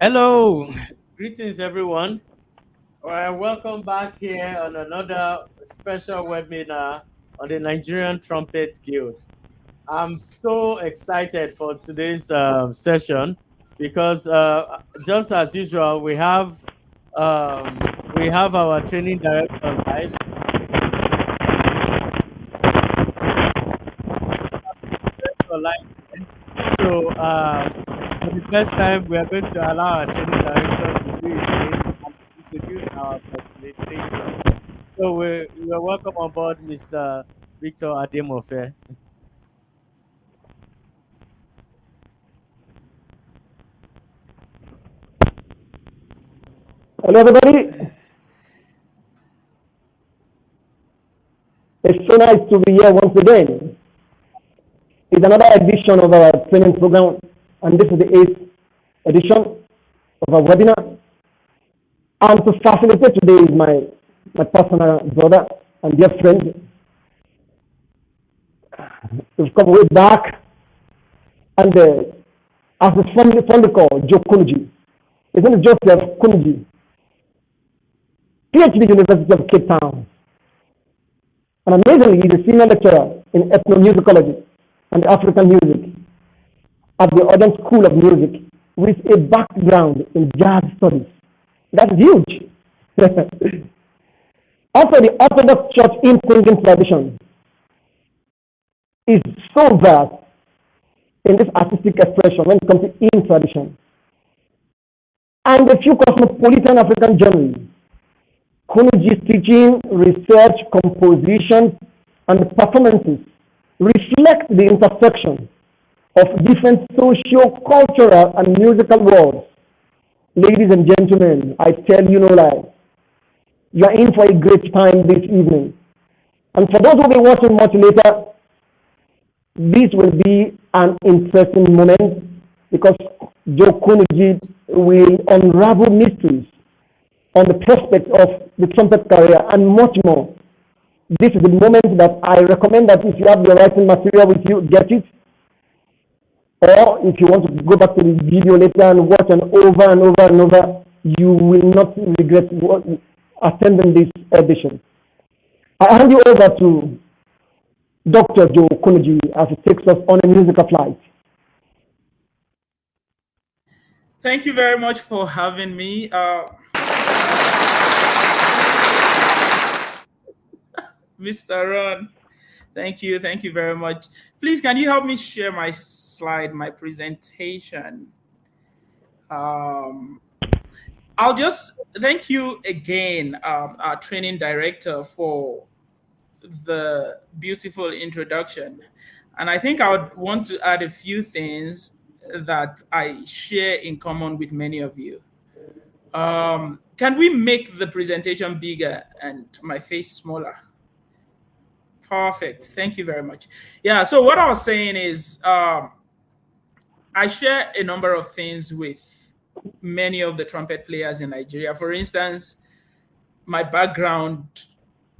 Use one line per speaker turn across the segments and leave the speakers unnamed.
Hello, greetings everyone. Welcome back here on another special webinar on the Nigerian Trumpet Guild. I'm so excited for today's session because just as usual, we have our training director live. So for the first time, we are going to allow our training director to do his thing and introduce our facilitator. So we're welcome on board, Mr. Victor Ademofe.
Hello, everybody. It's so nice to be here once again. It's another edition of our training program, and this is the eighth edition of our webinar. And to facilitate today is my personal brother and dear friend. We've come way back, and as it's fondly called, Joe Kunnuji. His name is Joseph Kunnuji, Ph.D. University of Cape Town. And amazingly, he's a senior lecturer in ethno-musicologist and African music at the Odin School of Music with a background in jazz studies. That's huge. Also, the Orthodox Church hymn singing tradition is so vast in this artistic expression when it comes to hymn tradition. And a few cosmopolitan African genres. Kunnuji's teaching, research, composition, and performances reflect the intersection of different socio-cultural and musical worlds. Ladies and gentlemen, I tell you no lie, you are in for a great time this evening. And for those who will be watching much later, this will be an interesting moment because Joe Kunnuji will unravel mysteries on the prospect of the trumpet career and much more. This is the moment that I recommend that if you have your writing material with you, get it. Or if you want to go back to the video later and watch and over, you will not regret attending this edition. I hand you over to Dr. Joe Kunnuji as he takes us on a musical flight.
Thank you very much for having me. Mr. Ron, thank you very much. Please, can you help me share my slide, my presentation? I'll just thank you again, our training director, for the beautiful introduction. And I think I would want to add a few things that I share in common with many of you. Can we make the presentation bigger and my face smaller? Perfect. Thank you very much. Yeah, so what I was saying is I share a number of things with many of the trumpet players in Nigeria. For instance, my background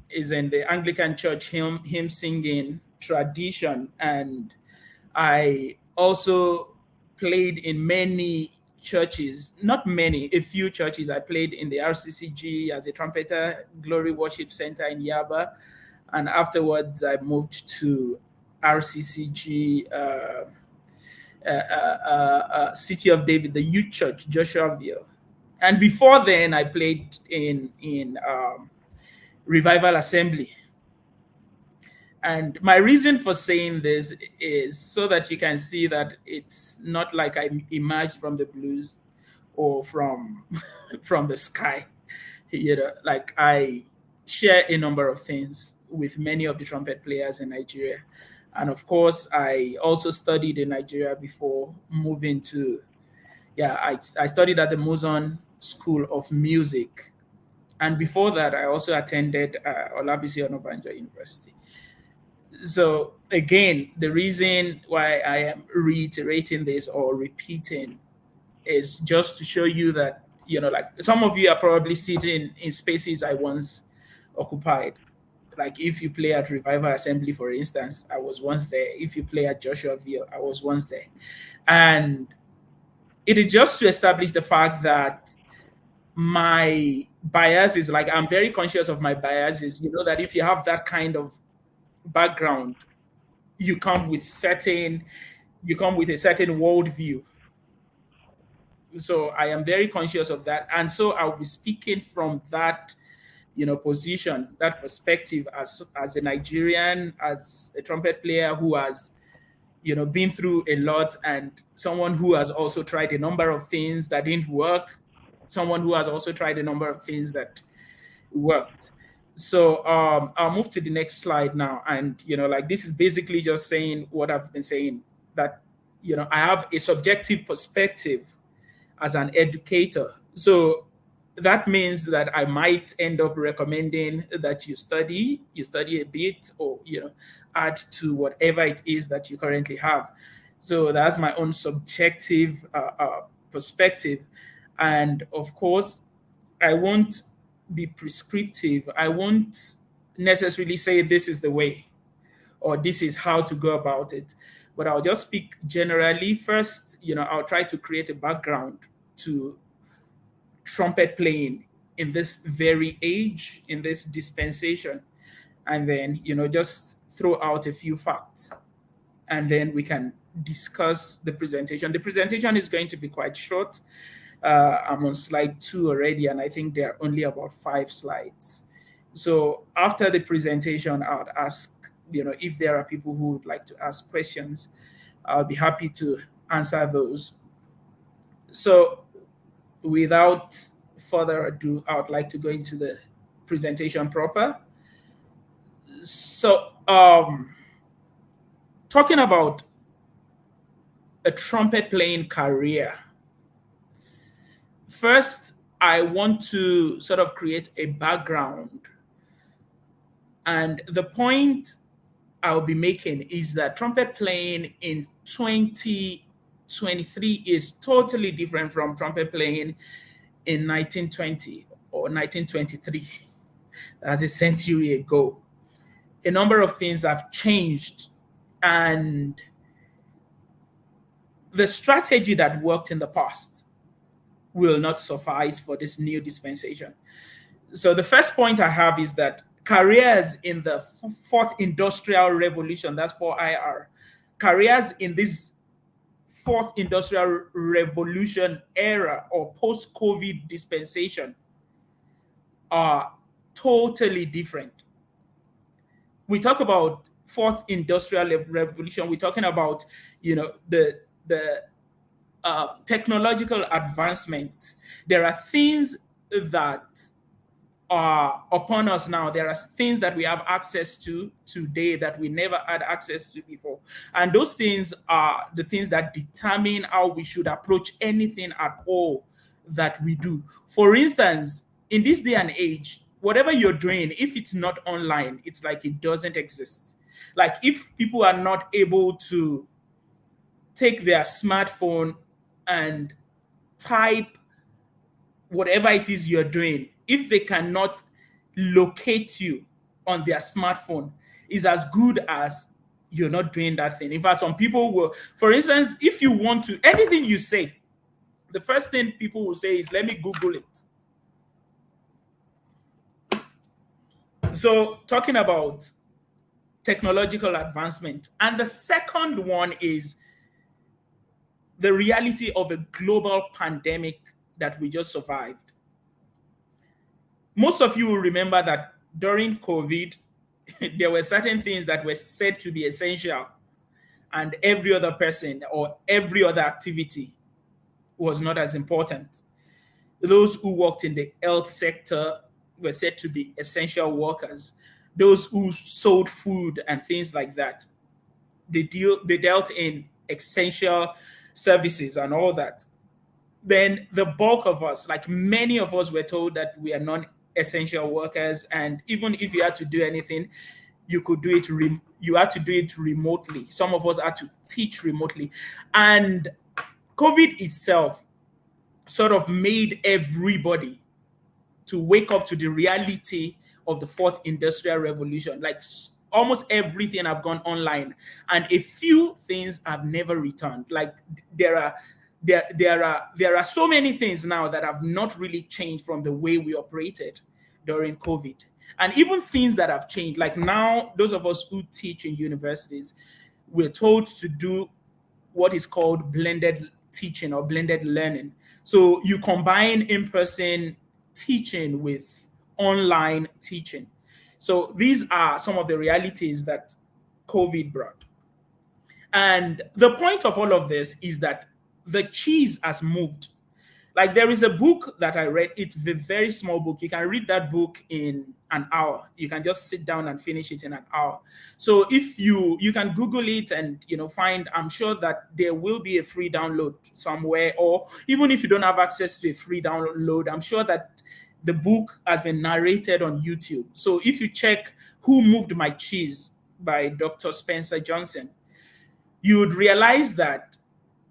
is in the Anglican Church hymn singing tradition, and I also played in many churches, not many, a few churches. I played in the RCCG as a trumpeter, Glory Worship Center in Yaba, and afterwards I moved to RCCG, City of David, the youth church, Joshuaville. And before then, I played in Revival Assembly. And my reason for saying this is so that you can see that it's not like I emerged from the blues or from from the sky. Like I share a number of things with many of the trumpet players in Nigeria. And of course, I also studied in Nigeria before moving to, I studied at the Muzon School of Music. And before that, I also attended Olabisi Onabanjo University. So again, the reason why I am reiterating this or repeating is just to show you that, like some of you are probably sitting in spaces I once occupied. Like if you play at Revival Assembly, for instance, I was once there. If you play at Joshuaville, I was once there. And it is just to establish the fact that my bias is like, I'm very conscious of my biases. You know that if you have that kind of background, you come with a certain worldview. So I am very conscious of that, and so I'll be speaking from that, position, that perspective, as a Nigerian, as a trumpet player who has, been through a lot, and someone who has also tried a number of things that didn't work, someone who has also tried a number of things that worked. So I'll move to the next slide now, and like, this is basically just saying what I've been saying, that I have a subjective perspective as an educator. So that means that I might end up recommending that you study a bit, or add to whatever it is that you currently have. So that's my own subjective perspective. And of course, I won't be prescriptive. I won't necessarily say this is the way or this is how to go about it, but I'll just speak generally. First, I'll try to create a background to trumpet playing in this very age, in this dispensation, and then just throw out a few facts, and then we can discuss the presentation. The presentation is going to be quite short. I'm on slide 2 already, and I think there are only about 5 slides. So after the presentation, I would ask, if there are people who would like to ask questions, I'll be happy to answer those. So without further ado, I would like to go into the presentation proper. So talking about a trumpet playing career, first, I want to sort of create a background. And the point I'll be making is that trumpet playing in 2023 is totally different from trumpet playing in 1920 or 1923. That's a century ago. A number of things have changed, and the strategy that worked in the past will not suffice for this new dispensation. So the first point I have is that careers in the fourth industrial revolution, that's 4IR, careers in this fourth industrial revolution era or post-COVID dispensation are totally different. We talk about fourth industrial revolution, we're talking about the technological advancement. There are things that are upon us now. There are things that we have access to today that we never had access to before. And those things are the things that determine how we should approach anything at all that we do. For instance, in this day and age, whatever you're doing, if it's not online, it's like it doesn't exist. Like if people are not able to take their smartphone and type whatever it is you're doing, if they cannot locate you on their smartphone, is as good as you're not doing that thing. In fact, some people will, for instance, if you want to, anything you say, the first thing people will say is, let me Google it. So talking about technological advancement. And the second one is the reality of a global pandemic that we just survived. Most of you will remember that during COVID, there were certain things that were said to be essential, and every other person or every other activity was not as important. Those who worked in the health sector were said to be essential workers. Those who sold food and things like that, they dealt in essential services and all that. Then the bulk of us, like many of us, were told that we are non-essential workers, and even if you had to do anything, you could do it. You had to do it remotely. Some of us had to teach remotely, and COVID itself sort of made everybody to wake up to the reality of the fourth industrial revolution. Like almost everything have gone online, and a few things have never returned. Like there are there are so many things now that have not really changed from the way we operated during COVID. And even things that have changed, like now, those of us who teach in universities, we're told to do what is called blended teaching or blended learning. So you combine in-person teaching with online teaching. So these are some of the realities that COVID brought. And the point of all of this is that the cheese has moved. Like, there is a book that I read. It's a very small book. You can read that book in an hour. You can just sit down and finish it in an hour. So if you can Google it and find, I'm sure that there will be a free download somewhere, or even if you don't have access to a free download, I'm sure that the book has been narrated on YouTube. So if you check Who Moved My Cheese by Dr. Spencer Johnson, you would realize that,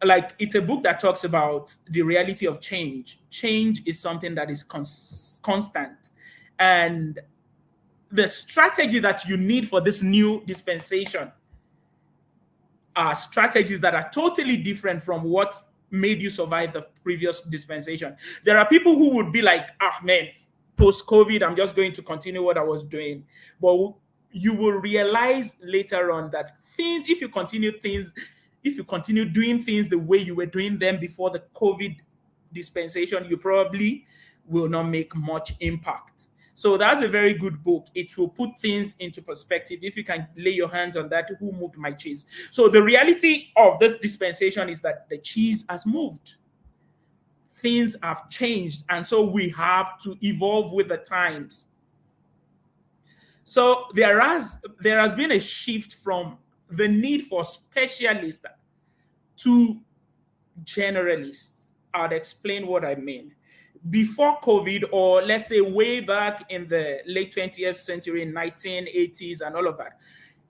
like, it's a book that talks about the reality of change. Change is something that is constant. And the strategy that you need for this new dispensation are strategies that are totally different from what made you survive the previous dispensation. There are people who would be like, man, post-COVID, I'm just going to continue what I was doing. But you will realize later on that if you continue doing things the way you were doing them before the COVID dispensation, you probably will not make much impact. So that's a very good book. It will put things into perspective. If you can lay your hands on that, Who Moved My Cheese? So the reality of this dispensation is that the cheese has moved. Things have changed, and so we have to evolve with the times. So there has been a shift from the need for specialists to generalists. I'll explain what I mean. Before COVID, or let's say way back in the late 20th century, 1980s and all of that,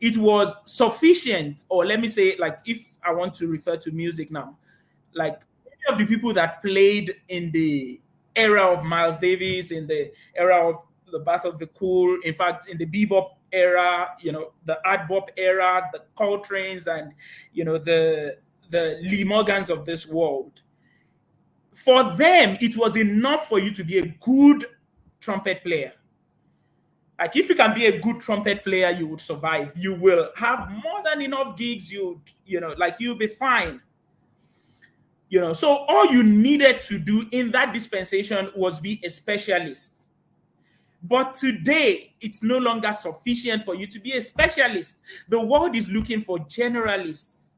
it was sufficient, or let me say, like, if I want to refer to music now, like many of the people that played in the era of Miles Davis, in the era of the Bath of the Cool, in fact, in the bebop era, the art bop era, the Coltrane's, and the Lee Morgans of this world. For them, it was enough for you to be a good trumpet player. Like, if you can be a good trumpet player, you would survive. You will have more than enough gigs. You'll be fine. So all you needed to do in that dispensation was be a specialist. But today, it's no longer sufficient for you to be a specialist. The world is looking for generalists.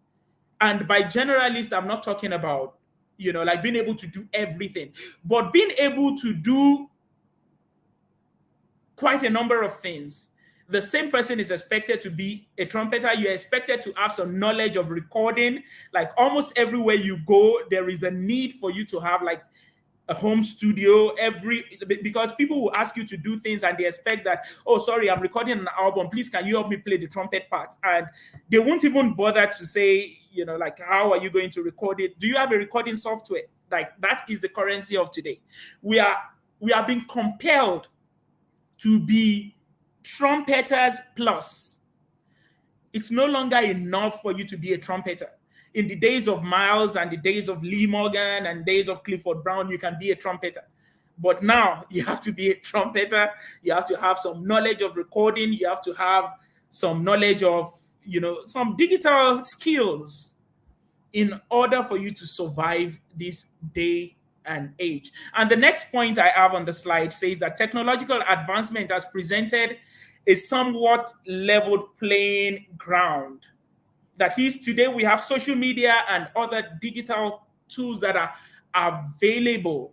And by generalist, I'm not talking about, like being able to do everything, but being able to do quite a number of things. The same person is expected to be a trumpeter. You're expected to have some knowledge of recording. Like, almost everywhere you go, there is a need for you to have like a home studio, because people will ask you to do things and they expect that, oh, sorry, I'm recording an album, please can you help me play the trumpet part? And they won't even bother to say, like, how are you going to record it? Do you have a recording software? Like, that is the currency of today. We are being compelled to be trumpeters plus. It's no longer enough for you to be a trumpeter. In the days of Miles and the days of Lee Morgan and days of Clifford Brown, you can be a trumpeter. But now you have to be a trumpeter. You have to have some knowledge of recording. You have to have some knowledge of, some digital skills in order for you to survive this day and age. And the next point I have on the slide says that technological advancement has presented a somewhat leveled playing ground. That is, today we have social media and other digital tools that are available.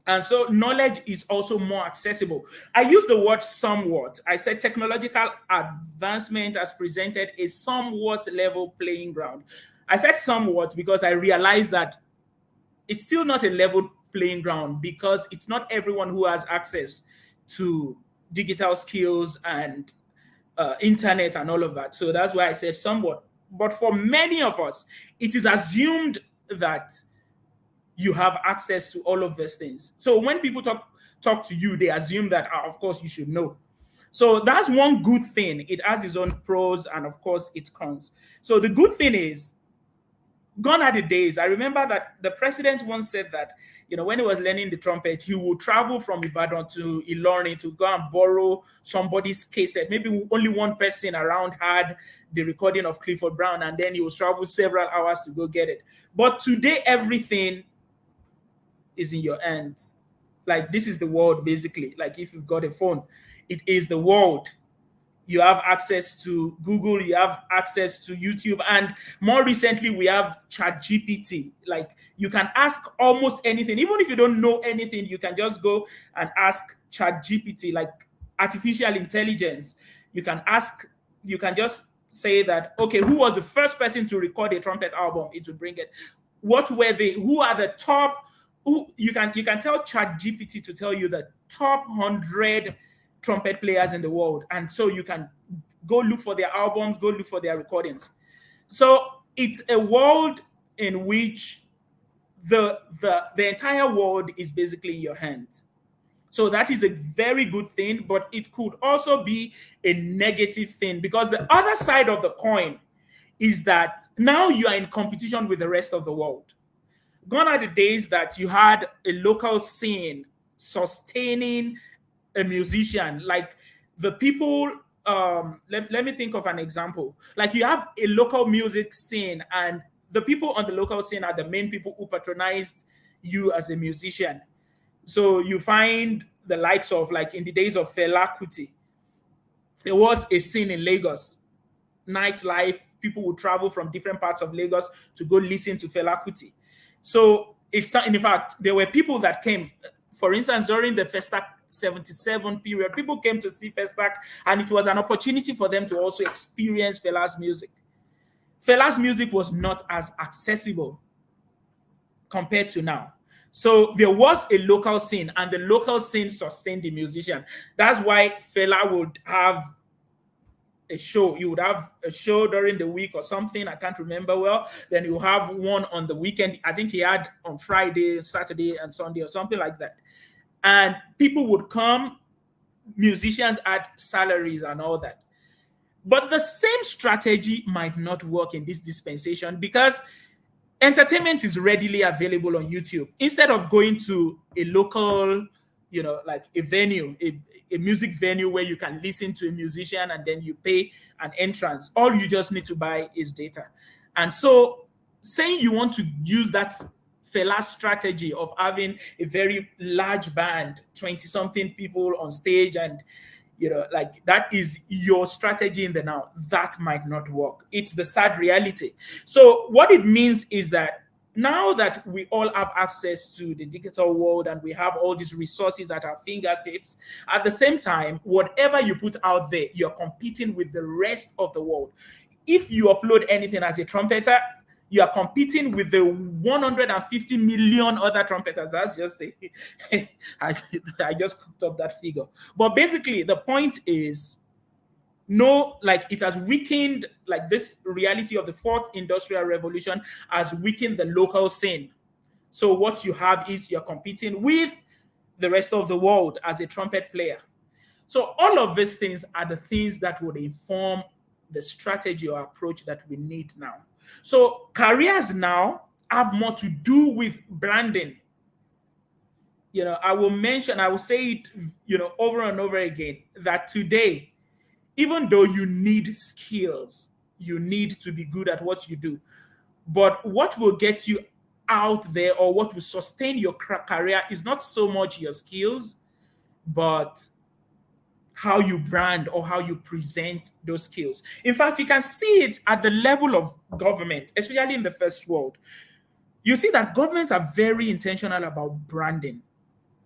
And so knowledge is also more accessible. I use the word somewhat. I said technological advancement has presented a somewhat level playing ground. I said somewhat because I realized that it's still not a level playing ground, because it's not everyone who has access to digital skills and internet and all of that. So that's why I said somewhat. But for many of us, it is assumed that you have access to all of these things. So when people talk to you, they assume that, of course, you should know. So that's one good thing. It has its own pros and, of course, its cons. So the good thing is Gone are the days. I remember that the president once said that, when he was learning the trumpet, he would travel from Ibadan to Ilorin to go and borrow somebody's cassette. Maybe only one person around had the recording of Clifford Brown, and then he would travel several hours to go get it. But today, everything is in your hands. Like, this is the world, basically. Like, if you've got a phone, it is the world. You have access to Google, you have access to YouTube, and more recently we have ChatGPT. Like, you can ask almost anything. Even if you don't know anything, you can just go and ask ChatGPT, like artificial intelligence. You can just say that, okay, who was the first person to record a trumpet album? It will bring it. Who are the top, you can tell ChatGPT to tell you the top 100 trumpet players in the world, and so you can go look for their albums, go look for their recordings. So it's a world in which the entire world is basically in your hands. So that is a very good thing, but it could also be a negative thing, because the other side of the coin is that now you are in competition with the rest of the world. Gone are the days that you had a local scene sustaining a musician. Like, the people, let me think of an example. Like, you have a local music scene, and the people on the local scene are the main people who patronized you as a musician. So you find the likes of, like, in the days of Fela Kuti, there was a scene in Lagos, nightlife. People would travel from different parts of Lagos to go listen to Fela Kuti. So in fact, there were people that came. For instance, during the Festac 77 period, people came to see Festac, and it was an opportunity for them to also experience Fela's music. Fela's music was not as accessible compared to now. So there was a local scene, and the local scene sustained the musician. That's why Fela would have a show. You would have a show during the week or something. I can't remember well. Then you have one on the weekend. I think he had on Friday, Saturday, and Sunday or something like that. And people would come, musicians had salaries and all that. But the same strategy might not work in this dispensation, because entertainment is readily available on YouTube. Instead of going to a local, like a venue, a music venue where you can listen to a musician and then you pay an entrance, all you just need to buy is data. And so, saying you want to use that Fela strategy of having a very large band, 20 something people on stage, and like, that is your strategy in the now, that might not work. It's the sad reality. So what it means is that now that we all have access to the digital world and we have all these resources at our fingertips, at the same time, whatever you put out there, you're competing with the rest of the world. If you upload anything as a trumpeter, you are competing with the 150 million other trumpeters. That's just I just cooked up that figure. But basically, the point is, no, like, it has weakened, like, this reality of the fourth industrial revolution has weakened the local scene. So what you have is you're competing with the rest of the world as a trumpet player. So all of these things are the things that would inform the strategy or approach that we need now. So careers now have more to do with branding. I will say it, over and over again, that today, even though you need skills, you need to be good at what you do. But what will get you out there, or what will sustain your career, is not so much your skills, but how you brand or how you present those skills. In fact, you can see it at the level of government, especially in the first world. You see that governments are very intentional about branding.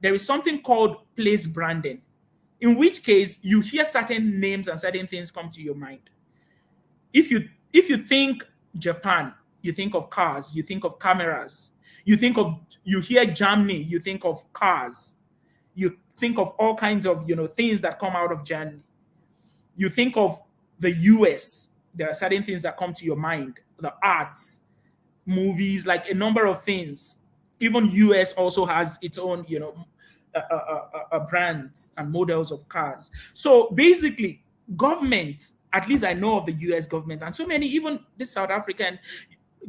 There is something called place branding, in which case you hear certain names and certain things come to your mind. If you think Japan, you think of cars, you think of cameras, you hear Germany, you think of cars, you think of all kinds of things that come out of Germany. You think of the US, there are certain things that come to your mind, the arts, movies, like a number of things. Even US also has its own brands and models of cars. So basically, government, at least I know of the US government, and so many, even the South African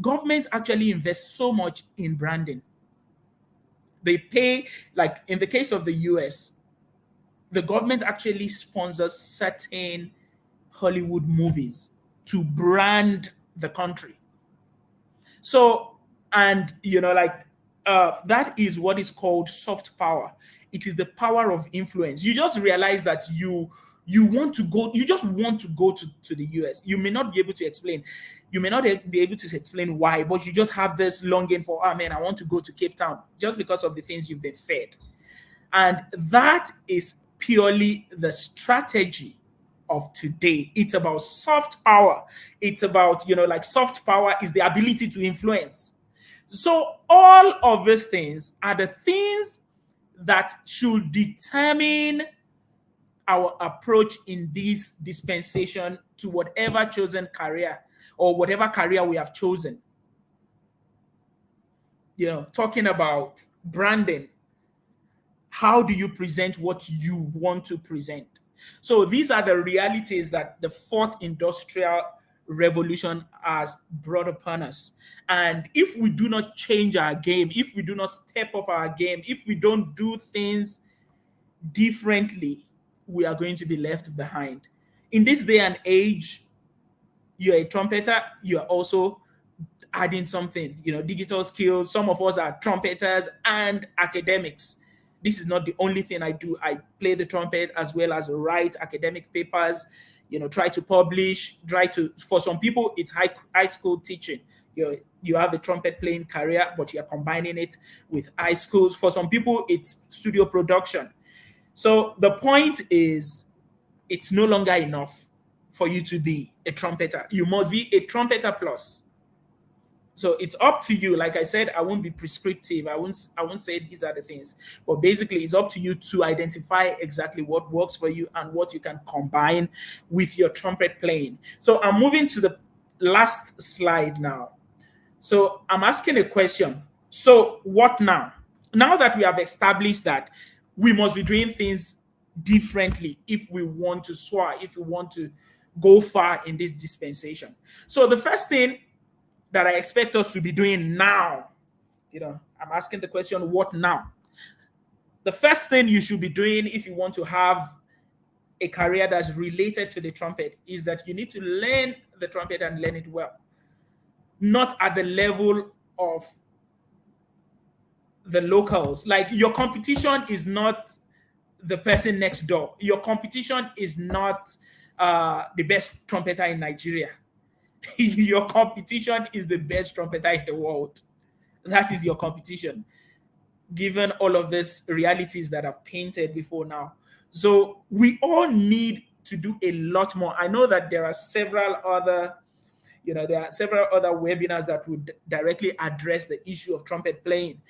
governments actually invest so much in branding. They pay, like in the case of the US, the government actually sponsors certain Hollywood movies to brand the country. So, and like that is what is called soft power. It is the power of influence. You just realize that you want to go, you just want to go to the US. You may not be able to explain, you may not be able to explain why, but you just have this longing for, oh man, I want to go to Cape Town, just because of the things you've been fed. And that is purely the strategy of today. It's about soft power. It's about, like soft power is the ability to influence. So all of these things are the things that should determine our approach in this dispensation to whatever chosen career or whatever career we have chosen. Talking about branding, how do you present what you want to present? So these are the realities that the fourth industrial revolution has brought upon us. And if we do not change our game, if we do not step up our game, if we don't do things differently, we are going to be left behind. In this day and age, you're a trumpeter, you're also adding something, digital skills. Some of us are trumpeters and academics. This is not the only thing I do. I play the trumpet as well as write academic papers, try to publish, for some people, it's high school teaching. You have a trumpet playing career, but you're combining it with high schools. For some people, it's studio production. So the point is, it's no longer enough for you to be a trumpeter. You must be a trumpeter plus. So it's up to you. Like I said, I won't be prescriptive. I won't say these are the things. But basically, it's up to you to identify exactly what works for you and what you can combine with your trumpet playing. So I'm moving to the last slide now. So I'm asking a question. So what now? Now that we have established that we must be doing things differently if we want to soar, if we want to go far in this dispensation. So the first thing that I expect us to be doing now, I'm asking the question, what now? The first thing you should be doing if you want to have a career that's related to the trumpet is that you need to learn the trumpet and learn it well. Not at the level of the locals. Like, your competition is not the person next door. Your competition is not the best trumpeter in Nigeria. Your competition is the best trumpeter in the world. That is your competition, given all of these realities that I've painted before now. So we all need to do a lot more. I know that there are several other webinars that would directly address the issue of trumpet playing,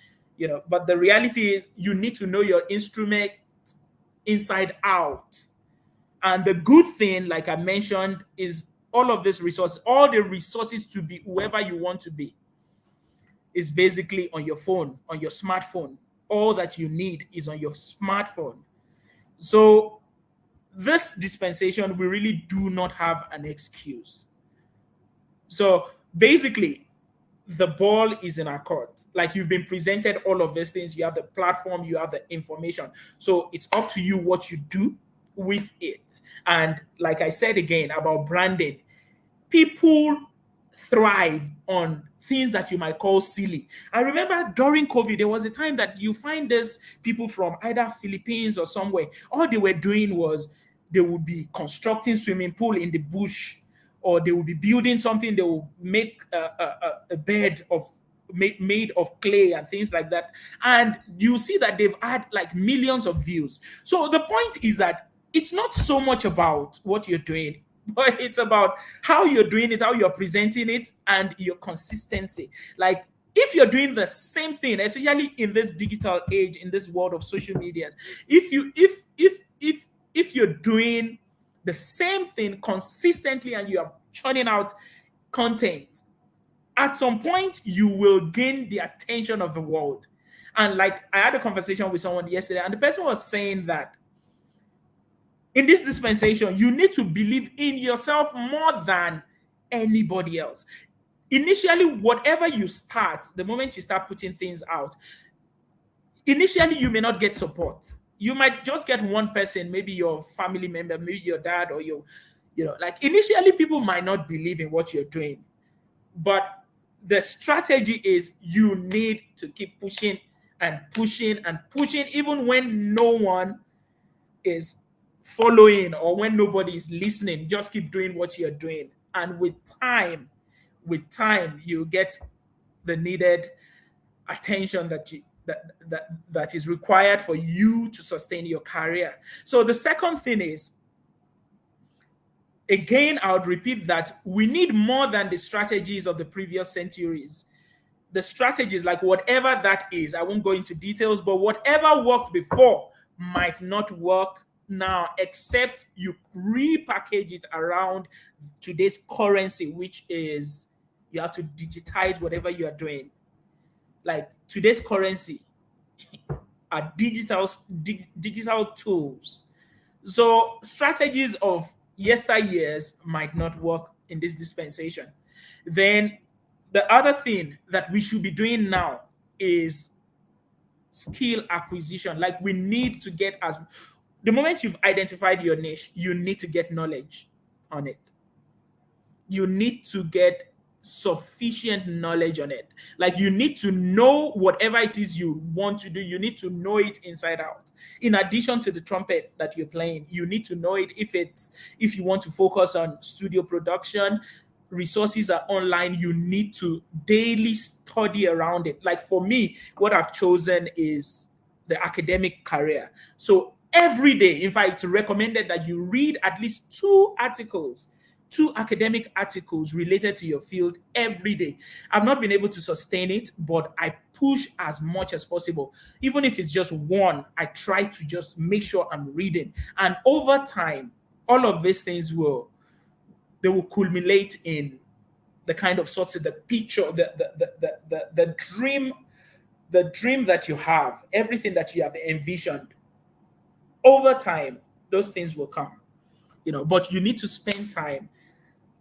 but the reality is you need to know your instrument inside out. And the good thing, like I mentioned, is all of these resources, all the resources to be whoever you want to be, is basically on your phone, on your smartphone. All that you need is on your smartphone. So this dispensation, we really do not have an excuse. So basically, the ball is in our court. Like, you've been presented all of these things. You have the platform, you have the information. So it's up to you what you do with it. And like I said again about branding, people thrive on things that you might call silly. I remember during COVID, there was a time that you find these people from either Philippines or somewhere. All they were doing was they would be constructing swimming pool in the bush, or they will be building something. They will make a bed made of clay and things like that. And you see that they've had like millions of views. So the point is that it's not so much about what you're doing, but it's about how you're doing it, how you're presenting it, and your consistency. Like, if you're doing the same thing, especially in this digital age, in this world of social media, if you're doing the same thing consistently and you are churning out content, at some point you will gain the attention of the world. And like, I had a conversation with someone yesterday, and the person was saying that in this dispensation, you need to believe in yourself more than anybody else. initially, whatever you start, the moment you start putting things out, initially you may not get support. You might just get one person, maybe your family member, maybe your dad or your, like initially people might not believe in what you're doing. But the strategy is you need to keep pushing and pushing and pushing, even when no one is following or when nobody is listening. Just keep doing what you're doing. And with time, you get the needed attention that is required for you to sustain your career. So the second thing is, again, I would repeat that we need more than the strategies of the previous centuries. The strategies, like whatever that is, I won't go into details, but whatever worked before might not work now, except you repackage it around today's currency, which is you have to digitize whatever you are doing. Like today's currency are digital tools. So strategies of yesteryears might not work in this dispensation. Then the other thing that we should be doing now is skill acquisition. Like we need to get, as the moment you've identified your niche, you need to get knowledge on it. You need to get sufficient knowledge on it. Like you need to know whatever it is you want to do, you need to know it inside out. In addition to the trumpet that you're playing, you need to know it. If you want to focus on studio production, resources are online. You need to daily study around it. Like for me, what I've chosen is the academic career. So every day, in fact, it's recommended that you read at least two academic articles related to your field every day. I've not been able to sustain it, but I push as much as possible. Even if it's just one, I try to just make sure I'm reading. And over time, all of these things will culminate in the kind of sorts of the picture, the dream that you have, everything that you have envisioned. Over time, those things will come. But you need to spend time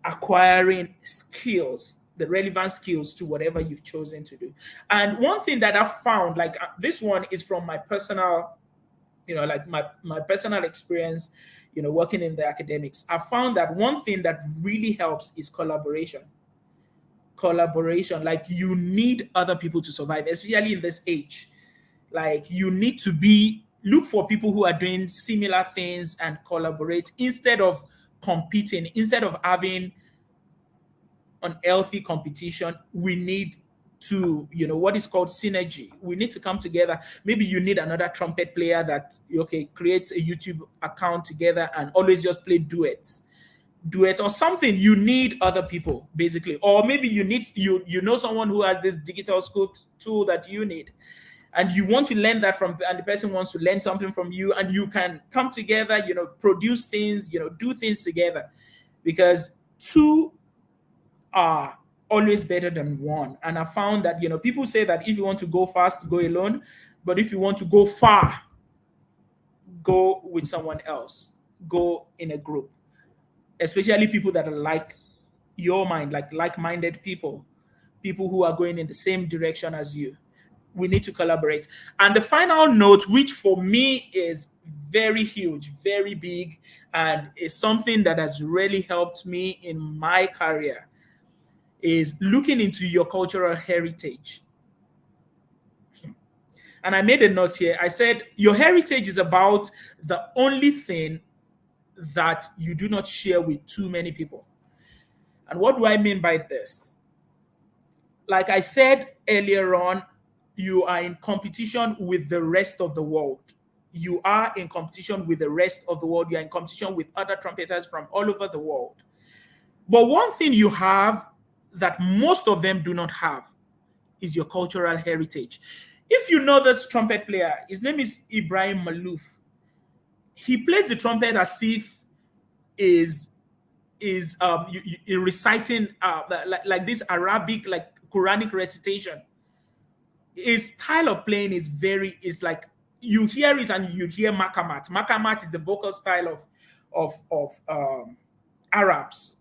acquiring skills, the relevant skills to whatever you've chosen to do. And one thing that I've found, like this one is from my personal, like my personal experience, working in the academics. I found that one thing that really helps is collaboration. Like you need other people to survive, especially in this age. Like you need to look for people who are doing similar things and collaborate instead of competing, instead of having unhealthy competition. We need to, what is called synergy. We need to come together. Maybe you need another trumpet player that, creates a YouTube account together and always just play duets or something. You need other people, basically. Or maybe you know someone who has this digital school tool that you need, and you want to learn that from, and the person wants to learn something from you, and you can come together, produce things, do things together, because two are always better than one. And I found that, people say that if you want to go fast, go alone, but if you want to go far, go with someone else, go in a group, especially people that are like your mind, like-minded people who are going in the same direction as you. We need to collaborate. And the final note, which for me is very huge, very big, and is something that has really helped me in my career, is looking into your cultural heritage. And I made a note here. I said, your heritage is about the only thing that you do not share with too many people. And what do I mean by this? Like I said earlier on, you are in competition with the rest of the world. You are in competition with the rest of the world. You are in competition with other trumpeters from all over the world. But one thing you have that most of them do not have is your cultural heritage. If you know this trumpet player, his name is Ibrahim Malouf. He plays the trumpet as if is reciting like this Arabic, like Quranic recitation. His style of playing is like, you hear it and you hear makamat. Makamat is the vocal style of Arabs.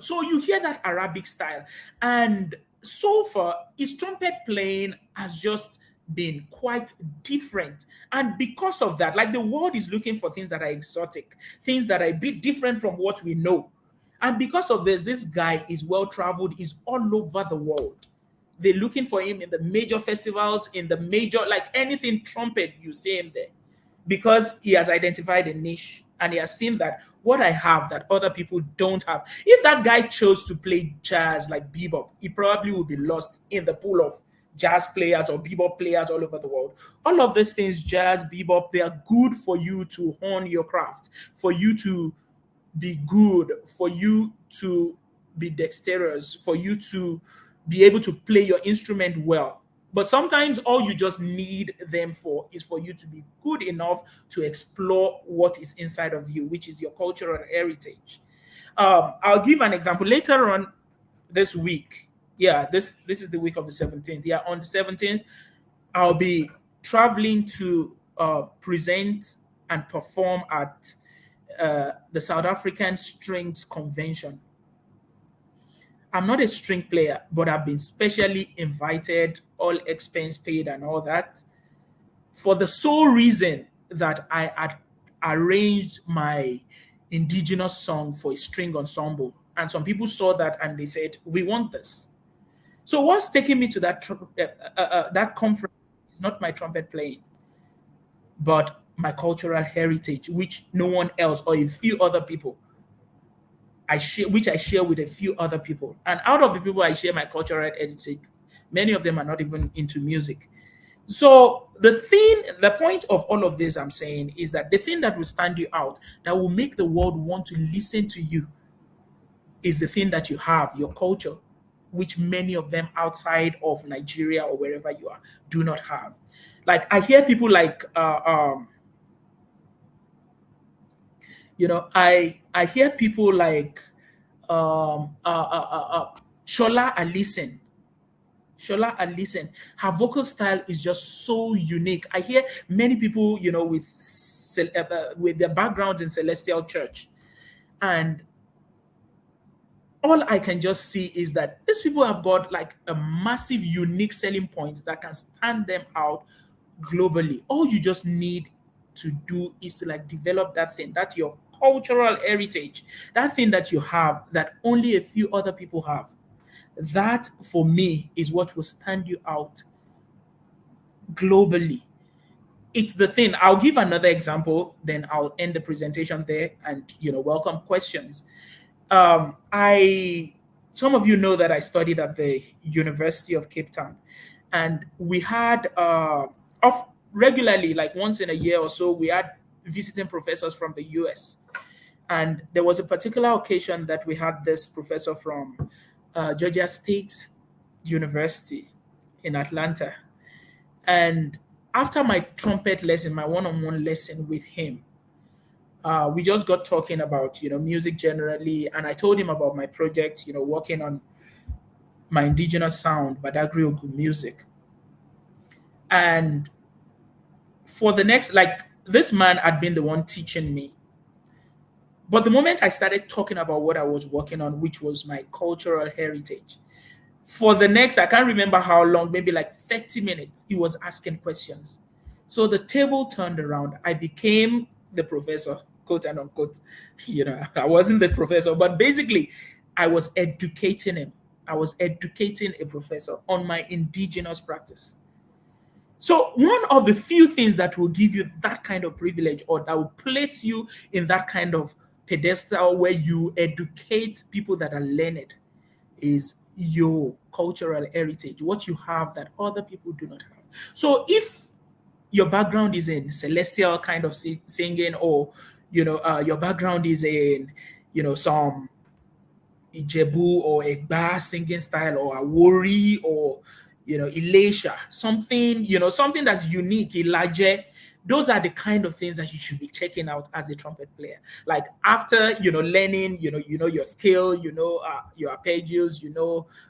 So you hear that Arabic style. And so far, his trumpet playing has just been quite different. And because of that, like, the world is looking for things that are exotic, things that are a bit different from what we know. And because of this guy is well traveled, is all over the world. They're looking for him in the major festivals, in the major, like anything trumpet, you see him there, because he has identified a niche and he has seen that what I have that other people don't have. If that guy chose to play jazz like bebop, he probably would be lost in the pool of jazz players or bebop players all over the world. All of these things, jazz, bebop, they are good for you to hone your craft, for you to be good, for you to be dexterous, for you to be able to play your instrument well. But sometimes all you just need them for is for you to be good enough to explore what is inside of you, which is your cultural heritage. I'll give an example later on this week. Yeah, this is the week of the 17th. Yeah, on the 17th, I'll be traveling to present and perform at the South African Strings Convention. I'm not a string player, but I've been specially invited, all expense paid and all that, for the sole reason that I had arranged my indigenous song for a string ensemble. And some people saw that and they said, "We want this." So what's taking me to that conference is not my trumpet playing, but my cultural heritage, which no one else or a few other people which I share with a few other people. And out of the people I share my cultural heritage, many of them are not even into music. So the point of all of this I'm saying is that the thing that will stand you out, that will make the world want to listen to you, is the thing that you have, your culture, which many of them outside of Nigeria or wherever you are do not have. Like, I hear people like I hear people like Shola Alison. Shola Alison, her vocal style is just so unique. I hear many people, with their backgrounds in Celestial Church, and all I can just see is that these people have got like a massive, unique selling point that can stand them out globally. All you just need to do is to like develop that thing. That's your cultural heritage, that thing that you have that only a few other people have. That for me is what will stand you out globally. It's the thing. I'll give another example, then I'll end the presentation there and welcome questions. I Some of you know that I studied at the University of Cape Town, and we had off regularly, like once in a year or so, we had visiting professors from the US. And there was a particular occasion that we had this professor from Georgia State University in Atlanta. And after my trumpet lesson, my one-on-one lesson with him, we just got talking about music generally, and I told him about my project, working on my indigenous sound, Badagry Ogun music. And for the next, like, this man had been the one teaching me. But the moment I started talking about what I was working on, which was my cultural heritage, for the next, I can't remember how long, maybe like 30 minutes, he was asking questions. So the table turned around. I became the professor, quote and unquote. I wasn't the professor, but basically, I was educating him. I was educating a professor on my indigenous practice. So one of the few things that will give you that kind of privilege, or that will place you in that kind of pedestal where you educate people that are learned, is your cultural heritage, what you have that other people do not have. So if your background is in celestial kind of singing, or your background is in some Ijebu or Egba singing style, or Awori, or Elisha, something that's unique, Elijah. Those are the kind of things that you should be checking out as a trumpet player. Like, after learning, your skill, your arpeggios,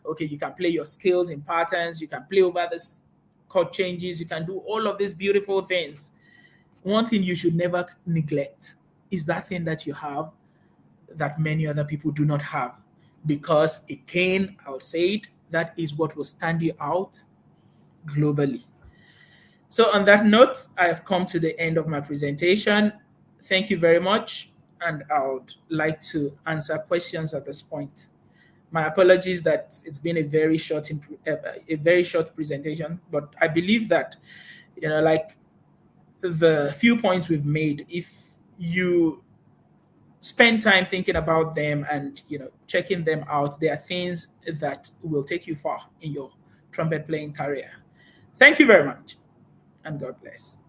okay, you can play your skills in patterns, you can play over the chord changes, you can do all of these beautiful things. One thing you should never neglect is that thing that you have that many other people do not have. because again, I'll say it, that is what will stand you out globally. So on that note, I have come to the end of my presentation. Thank you very much, and I would like to answer questions at this point. My apologies that it's been a very short presentation, but I believe that, like the few points we've made, if you spend time thinking about them and checking them out, there are things that will take you far in your trumpet playing career. Thank you very much, and God bless.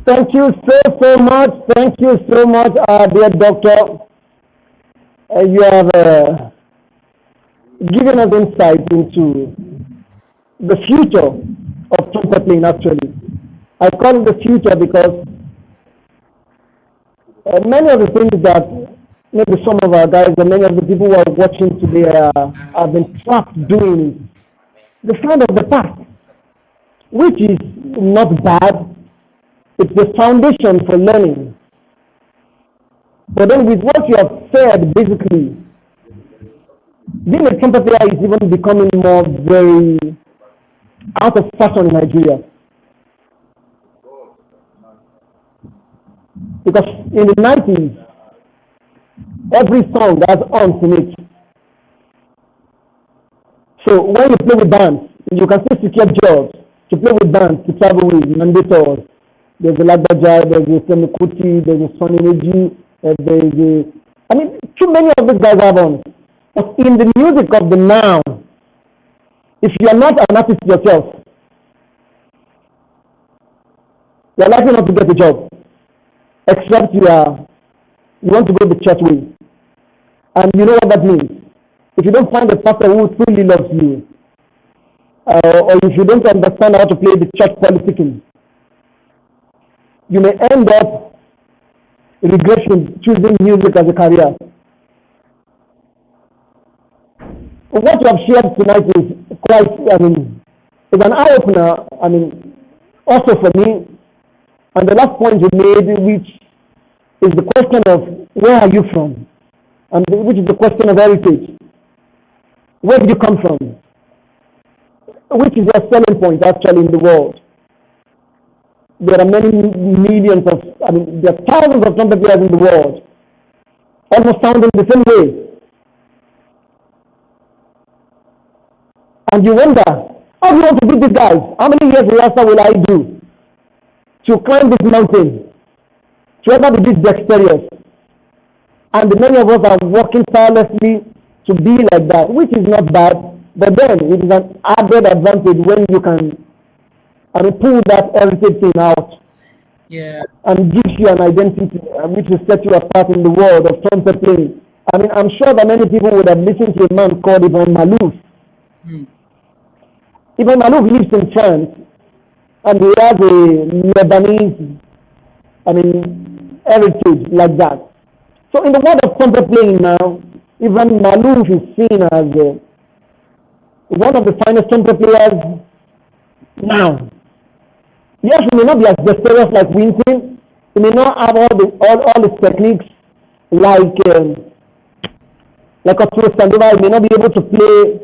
Thank you so much. Thank you so much, dear doctor. You have given us insight into the future of trumpet playing. Actually, I call it the future because many of the things that maybe some of our guys and many of the people who are watching today have been trapped doing the sound of the past, which is not bad. It's the foundation for learning. But then with what you have said, basically, being a trumpet player is even becoming more very out of fashion in Nigeria. Because in the 90s, every song has ons in it. So when you play with bands, you can still secure jobs to play with bands, to travel with mandators. There's a Lagbaja, there's a Semikuti, there's a Sonny Meji, there's a... I mean, too many of these guys have on. But in the music of the now, if you are not an artist yourself, you're likely not to get a job, except you want to go the church way. And you know what that means. If you don't find a pastor who truly loves you, or if you don't understand how to play the church politicking, you may end up regretting choosing music as a career. What you have shared tonight is quite, it's an eye-opener, also for me. And the last point you made, which is the question of where are you from? And which is the question of heritage. Where did you come from? Which is your selling point actually in the world. There are many millions of, there are thousands of trumpet players in the world, almost sounding the same way. And you wonder, how do you want to beat these guys? How many years rehearsal will I do to climb this mountain, to ever be this dexterous? And many of us are working tirelessly to be like that, which is not bad, but then it is an added advantage when you can pull that heritage thing out.
Yeah.
And gives you an identity which will set you apart in the world of trumpet playing. I'm sure that many people would have listened to a man called Ibrahim Malouf. Ibrahim Malouf lives in France, and he has a Lebanese, heritage like that. So in the world of trumpet playing now, Ibrahim Malouf is seen as one of the finest trumpet players now. Yes, he may not be as dexterous like Winston. He may not have all the techniques like Arturo Sandoval. He may not be able to play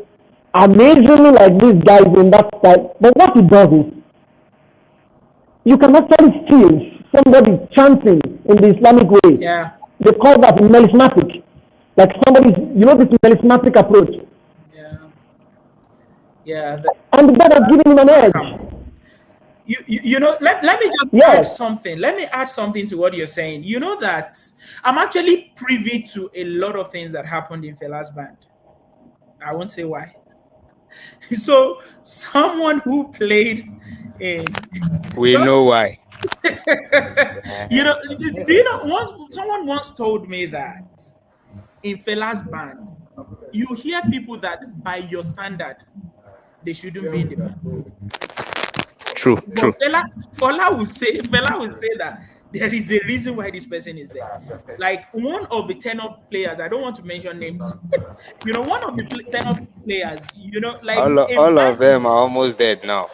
amazingly like these guys in that style. But what he does is, you can actually feel somebody chanting in the Islamic way.
Yeah.
They call that melismatic. Like somebody, this melismatic approach.
Yeah. Yeah.
And that has given him an edge.
Let me just add something. Let me add something to what you're saying. You know that I'm actually privy to a lot of things that happened in Fela's band. I won't say why. So someone who played in...
We know why.
Someone once told me that in Fela's band, you hear people that by your standard, they shouldn't be in the band.
True.
Fela will say that there is a reason why this person is there. Like one of the tenor players, I don't want to mention names. One of the tenor players, like
all of them are almost dead now.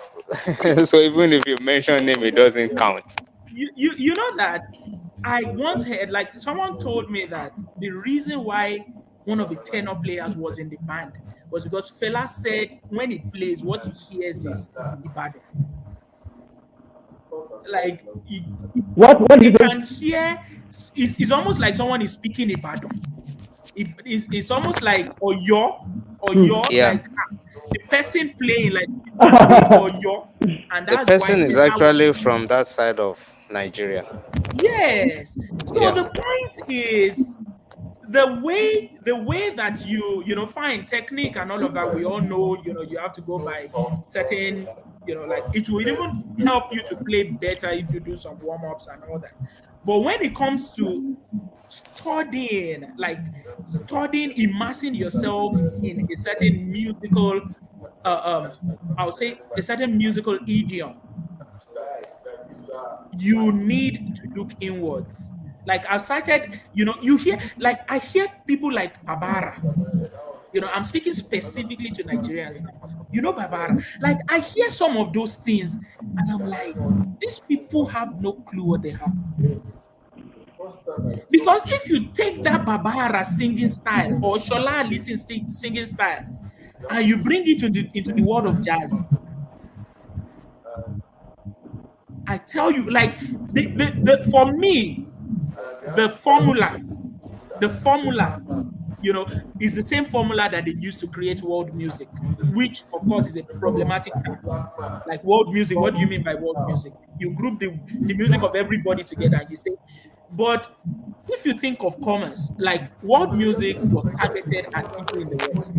So even if you mention name, it doesn't count.
You know that I once heard, like, someone told me that the reason why one of the tenor players was in the band was because Fela said when he plays, what he hears is Ibadan. Like
What
he
did you
can hear, it's almost like someone is speaking Ibadan. It's almost like
say?
Oyo,
Yeah.
like the person playing, like he's playing
Hmm.
Oyo, and
The
that's why
person is
Fela was.
actually from that side of Nigeria.
Yes. So
Yeah.
the point is the way that find technique and all of that, we all know, you have to go by certain, like it will even help you to play better if you do some warm-ups and all that. But when it comes to studying, immersing yourself in a certain musical, I'll say a certain musical idiom, you need to look inwards. Like I've cited, you hear, like I hear people like Babara. I'm speaking specifically to Nigerians now. Babara. Like I hear some of those things, and I'm like, these people have no clue what they have. Because if you take that Babara singing style or Shola listen singing style, and you bring it into the world of jazz, I tell you, like for me, the formula, the formula, is the same formula that they use to create world music, which of course is a problematic term. Like world music, what do you mean by world music? You group the music of everybody together and you say, but if you think of commerce, like world music was targeted at people in the West.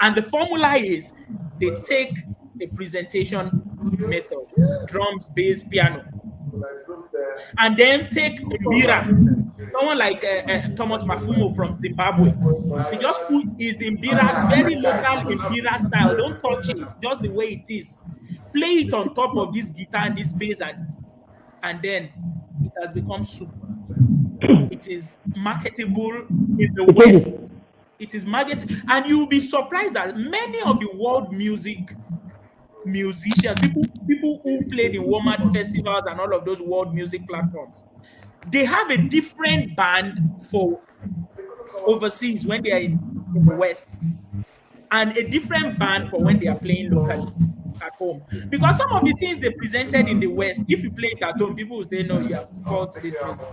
And the formula is they take a presentation method, drums, bass, piano, and then take Mbira, someone like Thomas Mafumo from Zimbabwe. They just put his Mbira, very local Mbira style. Don't touch it, just the way it is. Play it on top of this guitar and this bass, and then it has become soup. It is marketable in the
It changes.
West. It is market, and you will be surprised that many of the world music musicians, people who played in Walmart festivals and all of those world music platforms, they have a different band for overseas when they are in the West, and a different band for when they are playing locally at home. Because some of the things they presented in the West, if you play it at home, people will say, no, you have spoiled this music.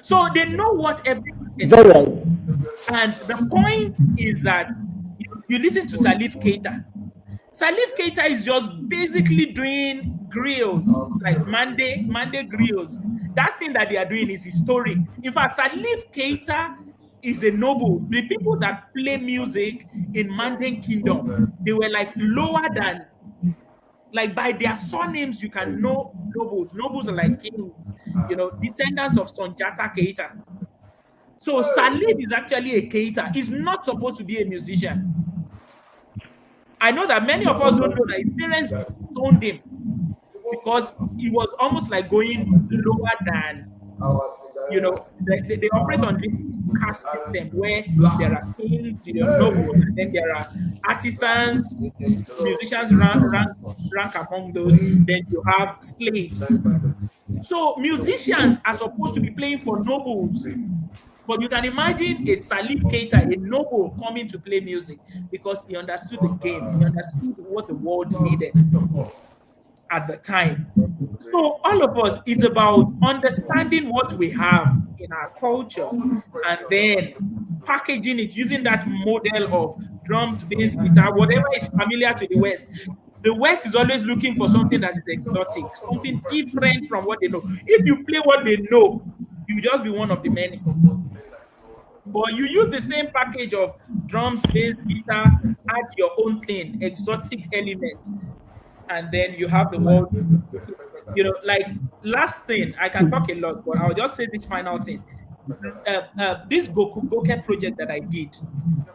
So they know what every market
Very right.
wants. And the point is that you listen to Salif Keita. Salif Keita is just basically doing grills, like Monday grills. That thing that they are doing is historic. In fact, Salif Keita is a noble. The people that play music in Mandan Kingdom, they were like lower than, like by their surnames, you can know nobles. Nobles are like kings, descendants of Sonjata Keita. So Salif is actually a Keita. He's not supposed to be a musician. I know that many of us don't know that his parents disowned him because he was almost like going lower than, they operate on this caste system where there are kings, nobles, and then there are artisans, musicians rank among those, then you have slaves. So musicians are supposed to be playing for nobles. But you can imagine a Salif Keita, a noble, coming to play music because he understood the game. He understood what the world needed at the time. So all of us, it's about understanding what we have in our culture and then packaging it using that model of drums, bass, guitar, whatever is familiar to the West. The West is always looking for something that is exotic, something different from what they know. If you play what they know, you just be one of the many. But you use the same package of drums, bass, guitar, add your own thing, exotic element, and then you have the world. Like last thing, I can talk a lot, but I'll just say this final thing. This Goke project that I did,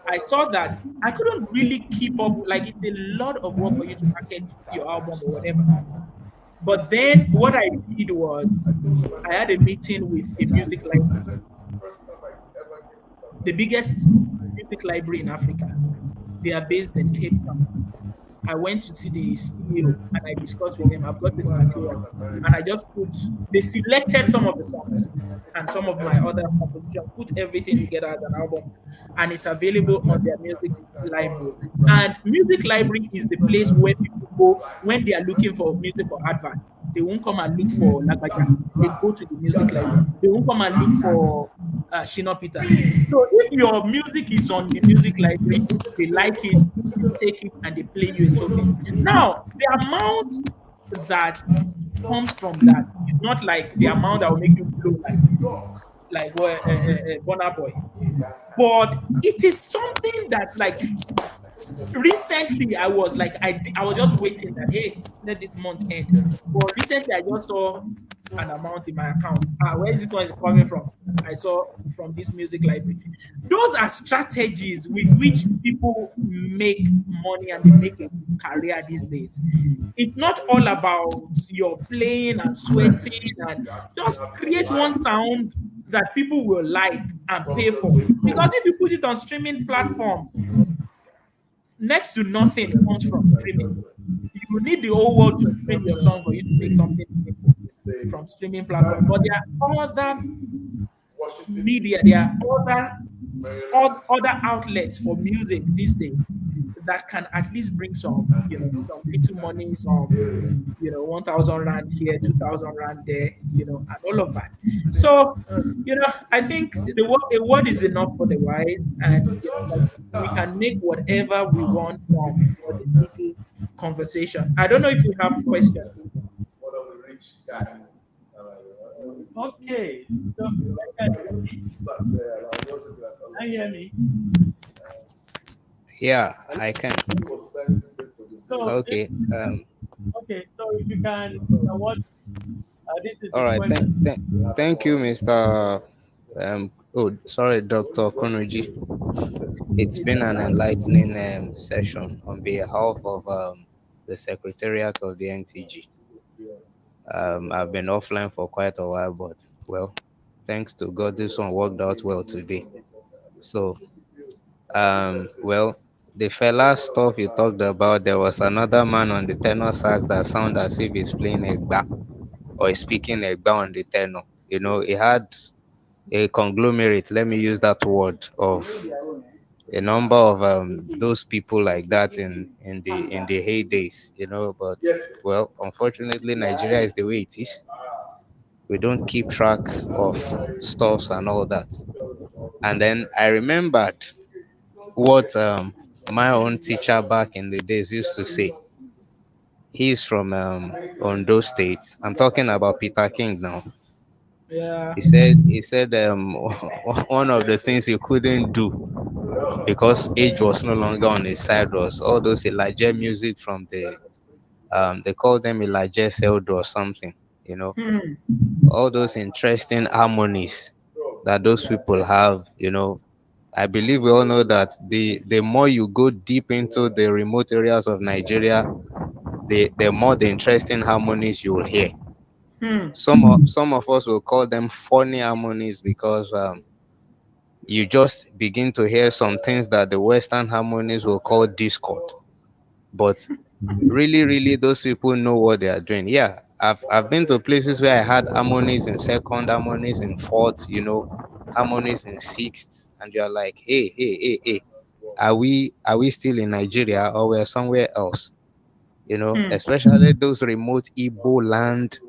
I saw that I couldn't really keep up. Like it's a lot of work for you to package your album or whatever. But then what I did was I had a meeting with a music library, the biggest music library in Africa. They are based in Cape Town. I went to see the CEO and I discussed with him. I've got this material, and I just put. They selected some of the songs and some of my other compositions, put everything together as an album, and it's available on their music library. And music library is the place where people go when they are looking for music for adverts. They won't come and look for Lagbaja. They go to the music library. They won't come and look for Shina Peter. So if your music is on the music library, they like it, they take it, and they play you a token. Now, the amount that comes from that is not like the amount that will make you blow like what Burna Boy, but it is something that's like recently I was just waiting that hey, let this month end. But recently I just saw an amount in my account. Where is this one coming from? I saw from this music library. Those are strategies with which people make money and they make a career these days. It's not all about your playing and sweating and just create one sound that people will like and pay for. Because if you put it on streaming platforms, next to nothing comes from streaming. You need the whole world to stream your song for you to make something meaningful from streaming platform. But there are other media, there are other outlets for music these days that can at least bring some, some little money, some 1,000 rand here, 2,000 rand there, and all of that. So, I think a word is enough for the wise, and like we can make whatever we want from this little conversation. I don't know if you have questions.
Okay, so can you hear me?
Yeah, I can.
So, if,
Okay.
okay, so if you can, what this is
All
a
right.
question.
Thank you, Mr. Oh, sorry, Dr. Kunnuji. It's
It's
been
all
an
right.
enlightening session on behalf of the Secretariat of the NTG. I've been offline for quite a while, but well, thanks to God, this one worked out well today. So, well, the fella stuff you talked about, there was another man on the tenor sax that sounded as if he's playing Egba or he's speaking Egba on the tenor. He had a conglomerate, let me use that word, of a number of those people like that in the heydays. But well, unfortunately, Nigeria is the way it is. We don't keep track of stuffs and all that. And then I remembered what my own teacher back in the days used to say. He's from Ondo State. I'm talking about Peter King now.
Yeah.
He said one of the things he couldn't do because age was no longer on his side was all those Elijah music from they call them Elijah Seldo or something, you know,
Hmm.
all those interesting harmonies that those people have. I believe we all know that the more you go deep into the remote areas of Nigeria, the more the interesting harmonies you will hear.
Hmm.
Some of us will call them funny harmonies because you just begin to hear some things that the Western harmonies will call discord. But really, really, those people know what they are doing. Yeah, I've been to places where I had harmonies in second, harmonies in fourth, harmonies in sixth, and you're like, hey, hey, hey, hey, are we still in Nigeria or we're somewhere else?
Hmm.
Especially those remote Igbo land,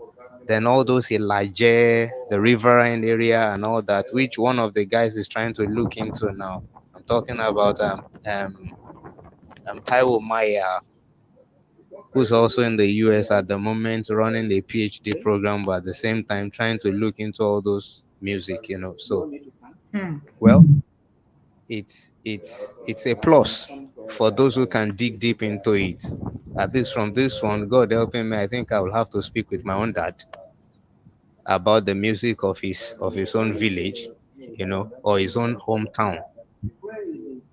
then all those Elijah, the riverine area, and all that, which one of the guys is trying to look into now. I'm talking about Taiwo Maya, who's also in the US at the moment running a PhD program, but at the same time trying to look into all those music. So,
Hmm.
well, it's a plus for those who can dig deep into it. At least from this one, God helping me, I think I will have to speak with my own dad about the music of his own village, or his own hometown,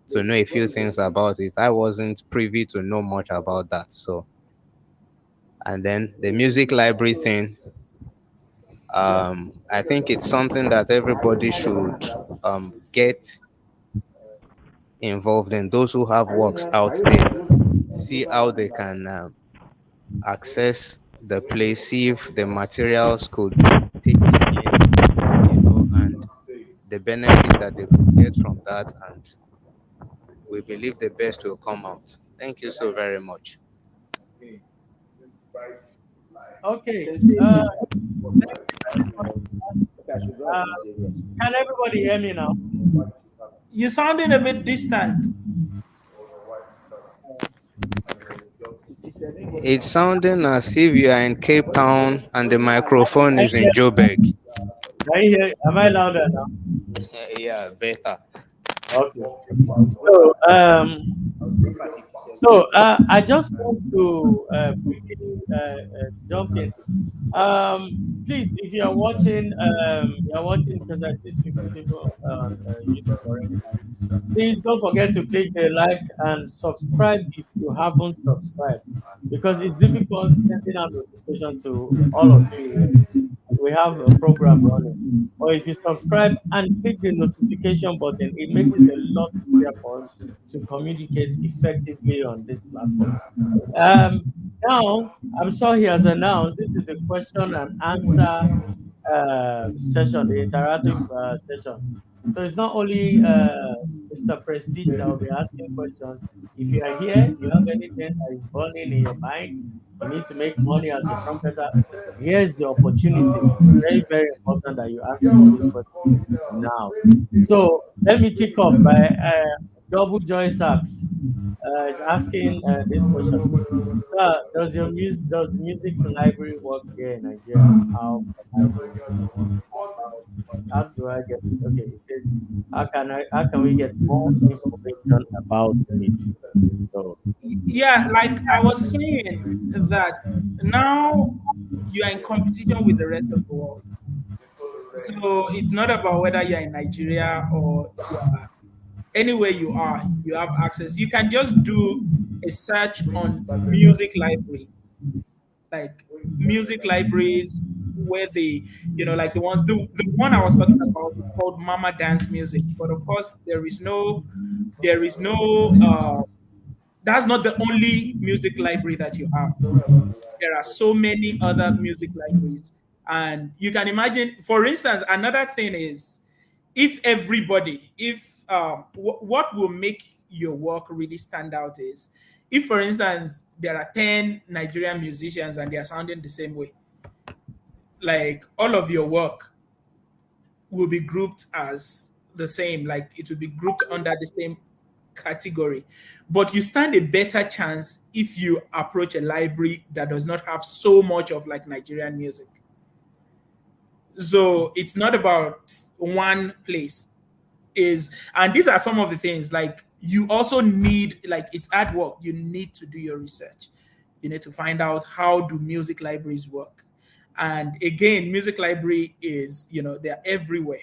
to know a few things about it. I wasn't privy to know much about that. So, and then the music library thing, I think it's something that everybody should get involved in. Those who have works out there, see how they can access the place, see if the materials could take it in, and the benefit that they could get from that, and we believe the best will come out. Thank you so very much.
Okay. Thank you very much. Uh, can everybody hear me now?
You're sounding a bit distant.
It's sounding as if you are in Cape Town and the microphone
Can
is
you
in Joburg.
Am I louder now?
Yeah, better.
Okay. So, I just want to quickly jump in. Please, if you are watching because I see 50 people on YouTube already now. Please don't forget to click the like and subscribe if you haven't subscribed, because it's difficult sending out notification to all of you. We have a program running. Or if you subscribe and click the notification button, it makes it a lot easier for us to communicate effectively on these platforms. Um, Now, I'm sure he has announced this is the question and answer session, the interactive session. So it's not only Mr. Prestige that will be asking questions. If you are here, you have anything that is burning in your mind, you need to make money as a trumpeter, here's the opportunity. Very, very important that you ask this question now. So let me kick off by Double Joy Sachs is asking this question. Does music library work here in Nigeria? How do I get it? Okay, it says how can we get more information about it? So
Yeah, like I was saying, that now you are in competition with the rest of the world. So it's not about whether you're in Nigeria or you are anywhere you are, you have access. You can just do a search on music library, like music libraries where they, like the one I was talking about is called Mama Dance Music. But of course, there is no, that's not the only music library that you have. There are so many other music libraries. And you can imagine, for instance, another thing is if what will make your work really stand out is if, for instance, there are 10 Nigerian musicians and they are sounding the same way, like all of your work will be grouped as the same, like it will be grouped under the same category. But you stand a better chance if you approach a library that does not have so much of like Nigerian music. So it's not about one place. And these are some of the things, like you also need, like it's hard work, you need to do your research, you need to find out how do music libraries work. And again, music library is, they're everywhere.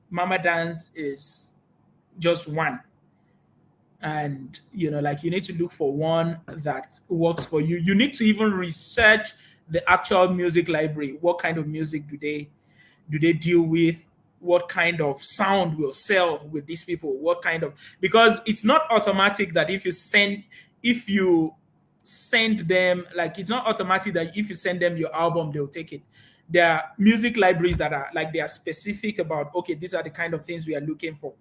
Mama Dance is just one. And like you need to look for one that works for you. You need to even research the actual music library. What kind of music do they deal with? What kind of sound will sell with these people? What kind of, because it's not automatic that if you send them, like it's not automatic that if you send them your album they'll take it. There are music libraries that are like, they are specific about, okay, these are the kind of things we are looking for.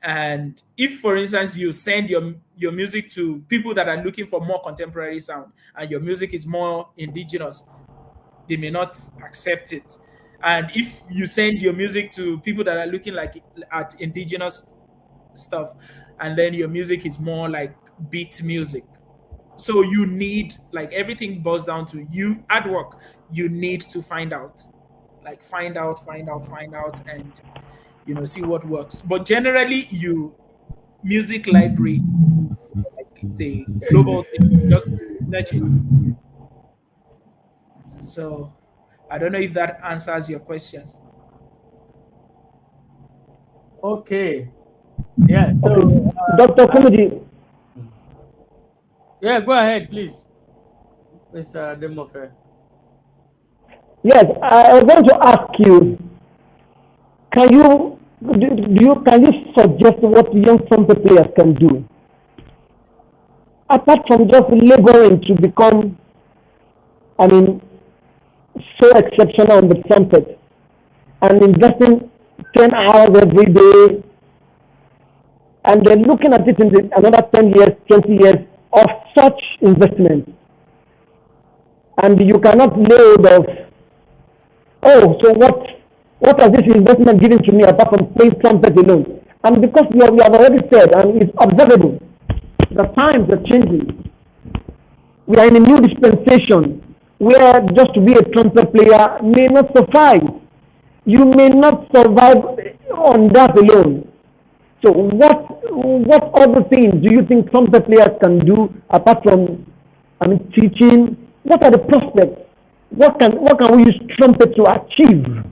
And if, for instance, you send your music to people that are looking for more contemporary sound and your music is more indigenous, they may not accept it. And if you send your music to people that are looking like at indigenous stuff, and then your music is more like beat music, so you need, like, everything boils down to you at work. You need to find out, like find out, and see what works. But generally, music library is, like it's a global thing. Just research it. So I don't know if that answers your question.
okay, yeah. So
Okay, Dr. Kunnuji,
yeah, go ahead, please, Mr. Demofe.
yes, I want to ask you, can you can you suggest what young trumpet players can do? apart from just laboring to become, I mean, so exceptional on the trumpet and investing 10 hours every day and then looking at it in another 10 years, 20 years of such investment. And you cannot lay hold of, oh, so what has this investment given to me apart from playing trumpet alone? And because we have already said, and it's observable, the times are changing. We are in a new dispensation where just to be a trumpet player may not suffice. You may not survive on that alone. So what other things do you think trumpet players can do apart from, I mean, teaching? What are the prospects? What can we use trumpet to achieve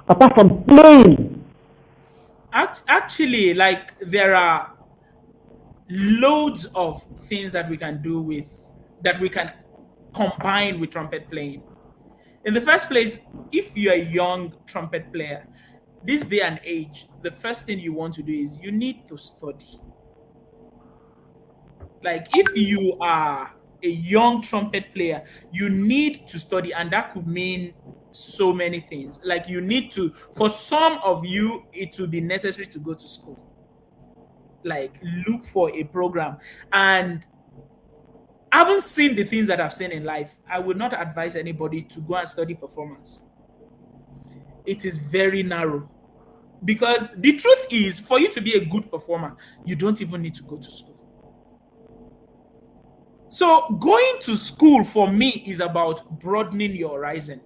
apart from playing?
Actually, like there are loads of things that we can do with that we can combine with trumpet playing. In the first place, if you're a young trumpet player, this day and age, the first thing you want to do is you need to study. Like if you are a young trumpet player, you need to study, and that could mean so many things. Like you need to, for some of you, it will be necessary to go to school. Like look for a program. And I haven't seen the things that I've seen in life. I would not advise anybody to go and study performance. It is very narrow. Because the truth is, for you to be a good performer, you don't even need to go to school. So going to school for me is about broadening your horizon.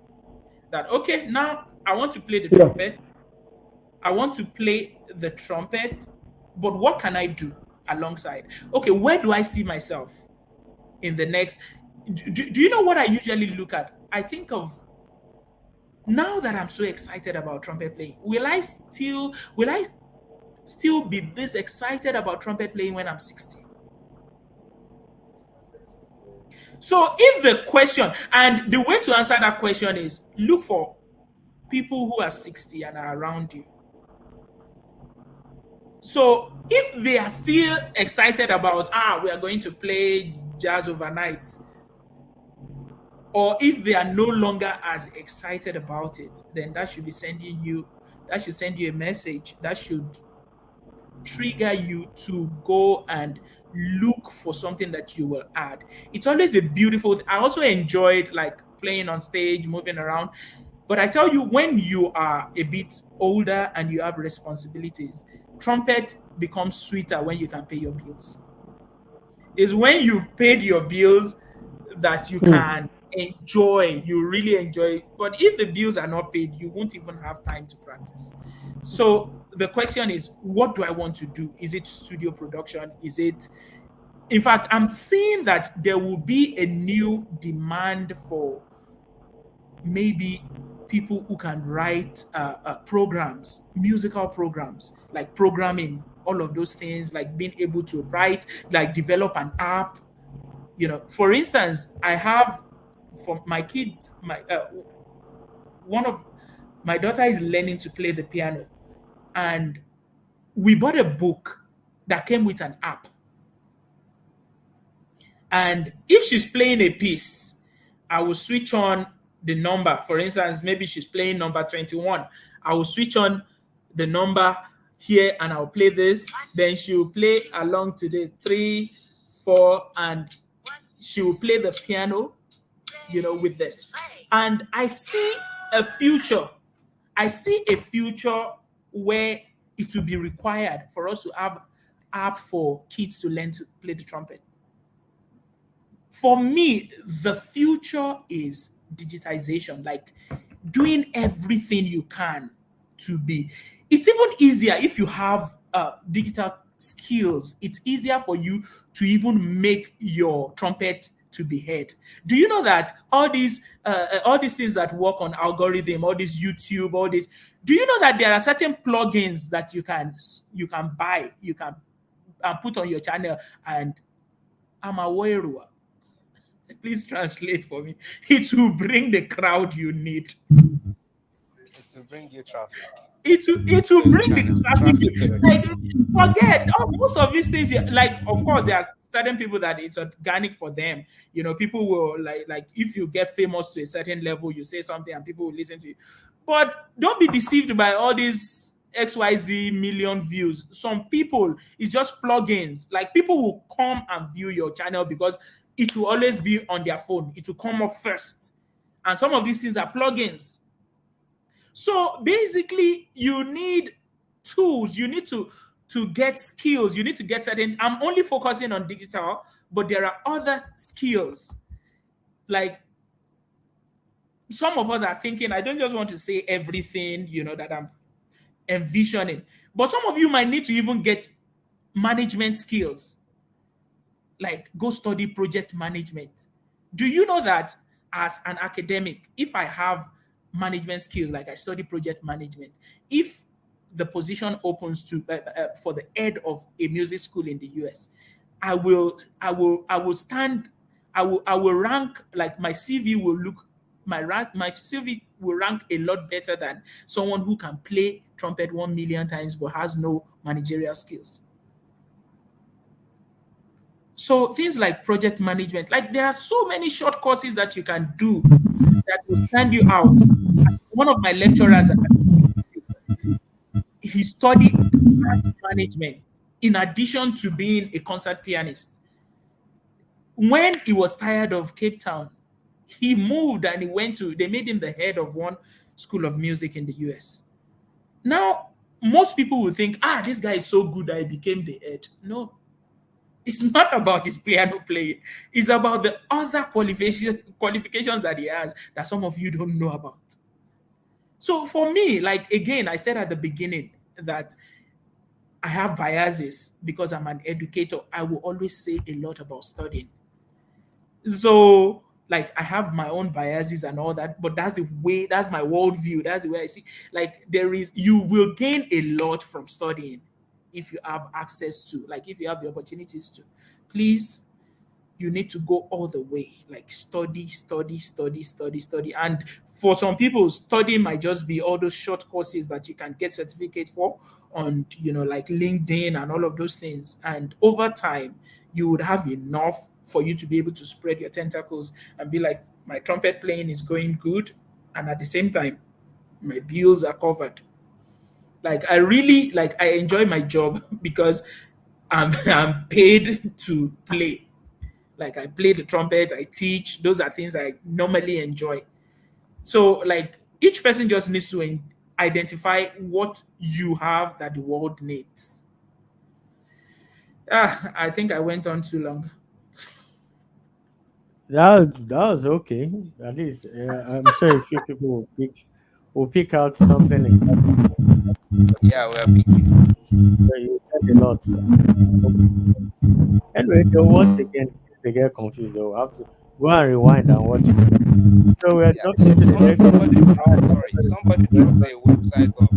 That okay, now I want to play the
Yeah.
trumpet. I want to play the trumpet, but what can I do alongside? Okay, where do I see myself in the next? Do you know what I usually look at? I think of now that I'm so excited about trumpet playing, will I still be this excited about trumpet playing when I'm 60? So if the question, and the way to answer that question is look for people who are 60 and are around you. So if they are still excited about, we are going to play jazz overnight, or if they are no longer as excited about it, then that should send you a message that should trigger you to go and look for something that you will add. It's always a beautiful I also enjoyed like playing on stage, moving around. But I tell you, when you are a bit older and you have responsibilities, trumpet becomes sweeter when you can pay your bills. Is when you've paid your bills that you
Mm.
can enjoy, you really enjoy. But if the bills are not paid, you won't even have time to practice. So the question is, what do I want to do? Is it studio production? Is it, in fact, I'm seeing that there will be a new demand for maybe people who can write programs, musical programs, like programming, all of those things, like being able to write, like develop an app. For instance, I have for my kids, one of my daughter is learning to play the piano, and we bought a book that came with an app. And if she's playing a piece, I will switch on the number. For instance, maybe she's playing number 21. I will switch on the number here and I'll play this. Then she will play along to the 3, 4, and she will play the piano, with this. And I see a future. I see a future where it will be required for us to have app for kids to learn to play the trumpet. For me, the future is digitization, like doing everything you can to be. It's even easier if you have digital skills. It's easier for you to even make your trumpet to be heard. Do you know that all these things that work on algorithm, all this YouTube, all this? Do you know that there are certain plugins that you can buy, you can put on your channel, and I'm aware. Please translate for me. It will bring the crowd you need.
will bring you traffic.
It will
To your
bring the
channel.
traffic.
Traffic to your
Like,
channel.
forget most of these things. Like, of course, there are certain people that it's organic for them. People will like if you get famous to a certain level, you say something and people will listen to you. But don't be deceived by all these XYZ million views. Some people, it's just plugins. Like, people will come and view your channel because it will always be on their phone. It will come up first. And some of these things are plugins. So basically, you need tools. You need to get skills. You need to get certain. I'm only focusing on digital, but there are other skills. Like, some of us are thinking, I don't just want to say everything, that I'm envisioning. But some of you might need to even get management skills. Like, go study project management. Do you know that as an academic, if I have management skills, like I study project management, if the position opens to for the head of a music school in the US, I will stand, I will rank, like my CV will look, my CV will rank a lot better than someone who can play trumpet 1 million times but has no managerial skills. So things like project management, like there are so many short courses that you can do that will stand you out. One of my lecturers at the university, he studied art management in addition to being a concert pianist. When he was tired of Cape Town, he moved and they made him the head of one school of music in the US. Now, most people will think, this guy is so good that he became the head. No, it's not about his piano playing. It's about the other qualifications that he has that some of you don't know about. So for me, like, again, I said at the beginning that I have biases because I'm an educator. I will always say a lot about studying. So, like, I have my own biases and all that, but that's my worldview. That's the way I see. Like, you will gain a lot from studying if you have access to, like, if you have the opportunities to. Please, you need to go all the way, like study. And for some people, study might just be all those short courses that you can get certificate for on, like LinkedIn and all of those things. And over time, you would have enough for you to be able to spread your tentacles and be like, my trumpet playing is going good, and at the same time, my bills are covered. Like, I enjoy my job because I'm paid to play. Like, I play the trumpet, I teach. Those are things I normally enjoy. So, like, each person just needs to identify what you have that the world needs. I think I went on too long.
That was okay. At least I'm sure a few people will pick out something important.
Yeah, we are picking.
So you said a lot. Anyway, they'll watch again. If they get confused, they'll have to go and rewind and watch it. So we're
Yeah,
jumping to the next.
somebody dropped the website of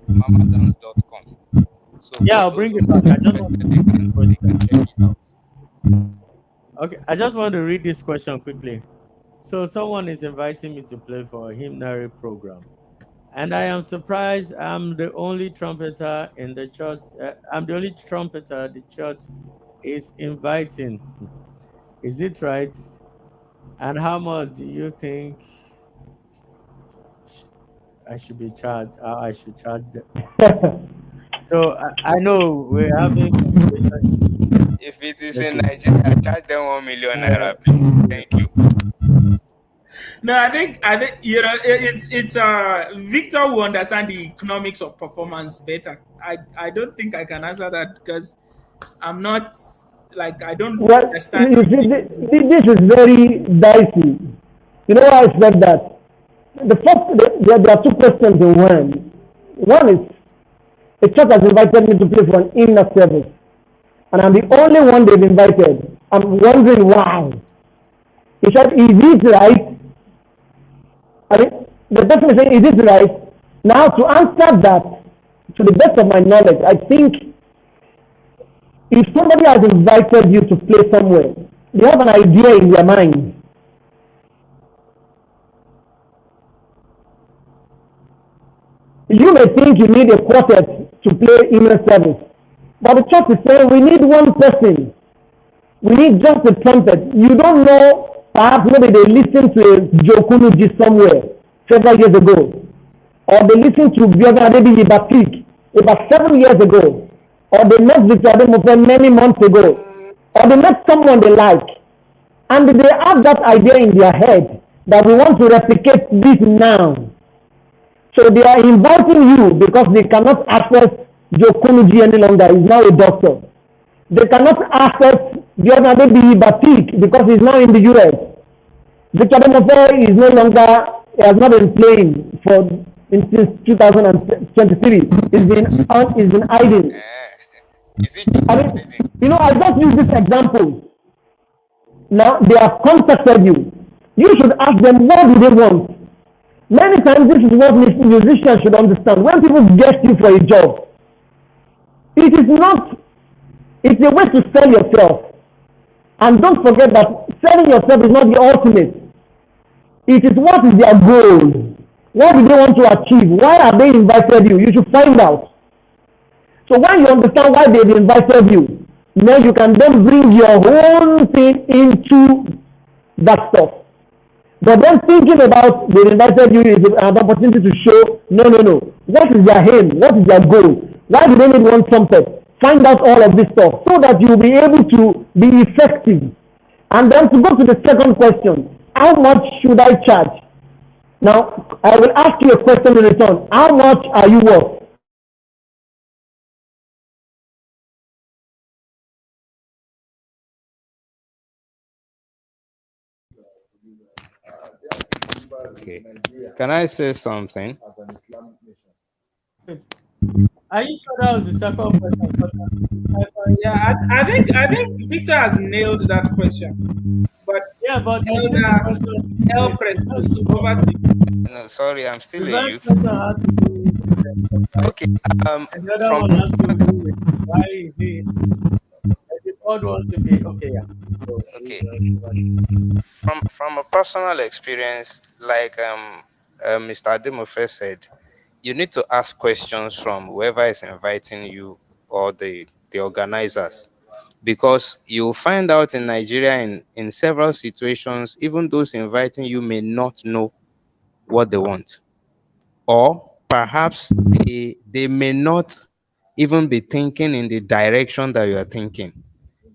mamadance.com. So
Yeah,
for
I'll
those
bring
who
it
are
back. I just want
interested,
to read this
they
question.
can check it out.
Okay, I just want to read this question quickly. So someone is inviting me to play for a hymnary program, and I am surprised I'm the only trumpeter in the church. I'm the only trumpeter the church is inviting. Is it right? And how much do you think I should be charged? How I should charge them? So I know we're having conversation.
If it is in
Message.
Nigeria, charge them 1 million
Uh,
naira, please. Thank you.
No, I think it's Victor will understand the economics of performance better. I don't think I can answer that because I'm not, like, I don't
Well,
understand
you see,
things.
this is very dicey. You know why I said that? There are two questions in one. One is, a church has invited me to play for an inner service, and I'm the only one they've invited. I'm wondering why. He said, is it right? I mean, the person is saying, is it right? Now, to answer that, to the best of my knowledge, I think if somebody has invited you to play somewhere, they have an idea in their mind. You may think you need a quartet to play inner service, but the church is saying we need one person. We need just a trumpet. You don't know, perhaps maybe they listened to a Joe Kunnuji somewhere several years ago, or they listened to Bioga Adebiyi Batik about 7 years ago, or they met Victor Ademofe many months ago, or they met someone they like, and they have that idea in their head that we want to replicate this now. So they are inviting you because they cannot access Joe Kunnuji any longer. He's now a doctor. They cannot access the other baby Batik because he's now in the US. Victor Ademofe is no longer, he has not been playing since 2023. He's been hiding.
Is it just
I mean, I just use this example. Now they have contacted you. You should ask them what do they want. Many times this is what musicians should understand. When people get you for a job, it is not, it's a way to sell yourself. And don't forget that selling yourself is not the ultimate. It is what is their goal. What do they want to achieve? Why have they invited you? You should find out. So when you understand why they've invited you, now you can then bring your own thing into that stuff. But then thinking about they invited you is an opportunity to show, no. What is their aim? What is their goal? Why do they need one trumpet? Find out all of this stuff so that you'll be able to be effective. And then to go to the second question, how much should I charge? Now, I will ask you a question in return. How much are you worth?
Okay. Can I say something?
Wait, are you sure that was the second question?
Yeah, I think Victor has nailed that question. But
Yeah, but it's still the
Elder
question.
El
Wait, the first
Prestige,
question.
over to you.
No, sorry, I'm
The
still a
first
youth.
question had to do with right?
Okay.
And the other
From
one has to do with why is he and the third one to be okay, yeah. So
okay, from a personal experience, like Mr. Ademofe said, you need to ask questions from whoever is inviting you or the organizers, because you'll find out in Nigeria in several situations, even those inviting you may not know what they want, or perhaps they may not even be thinking in the direction that you are thinking.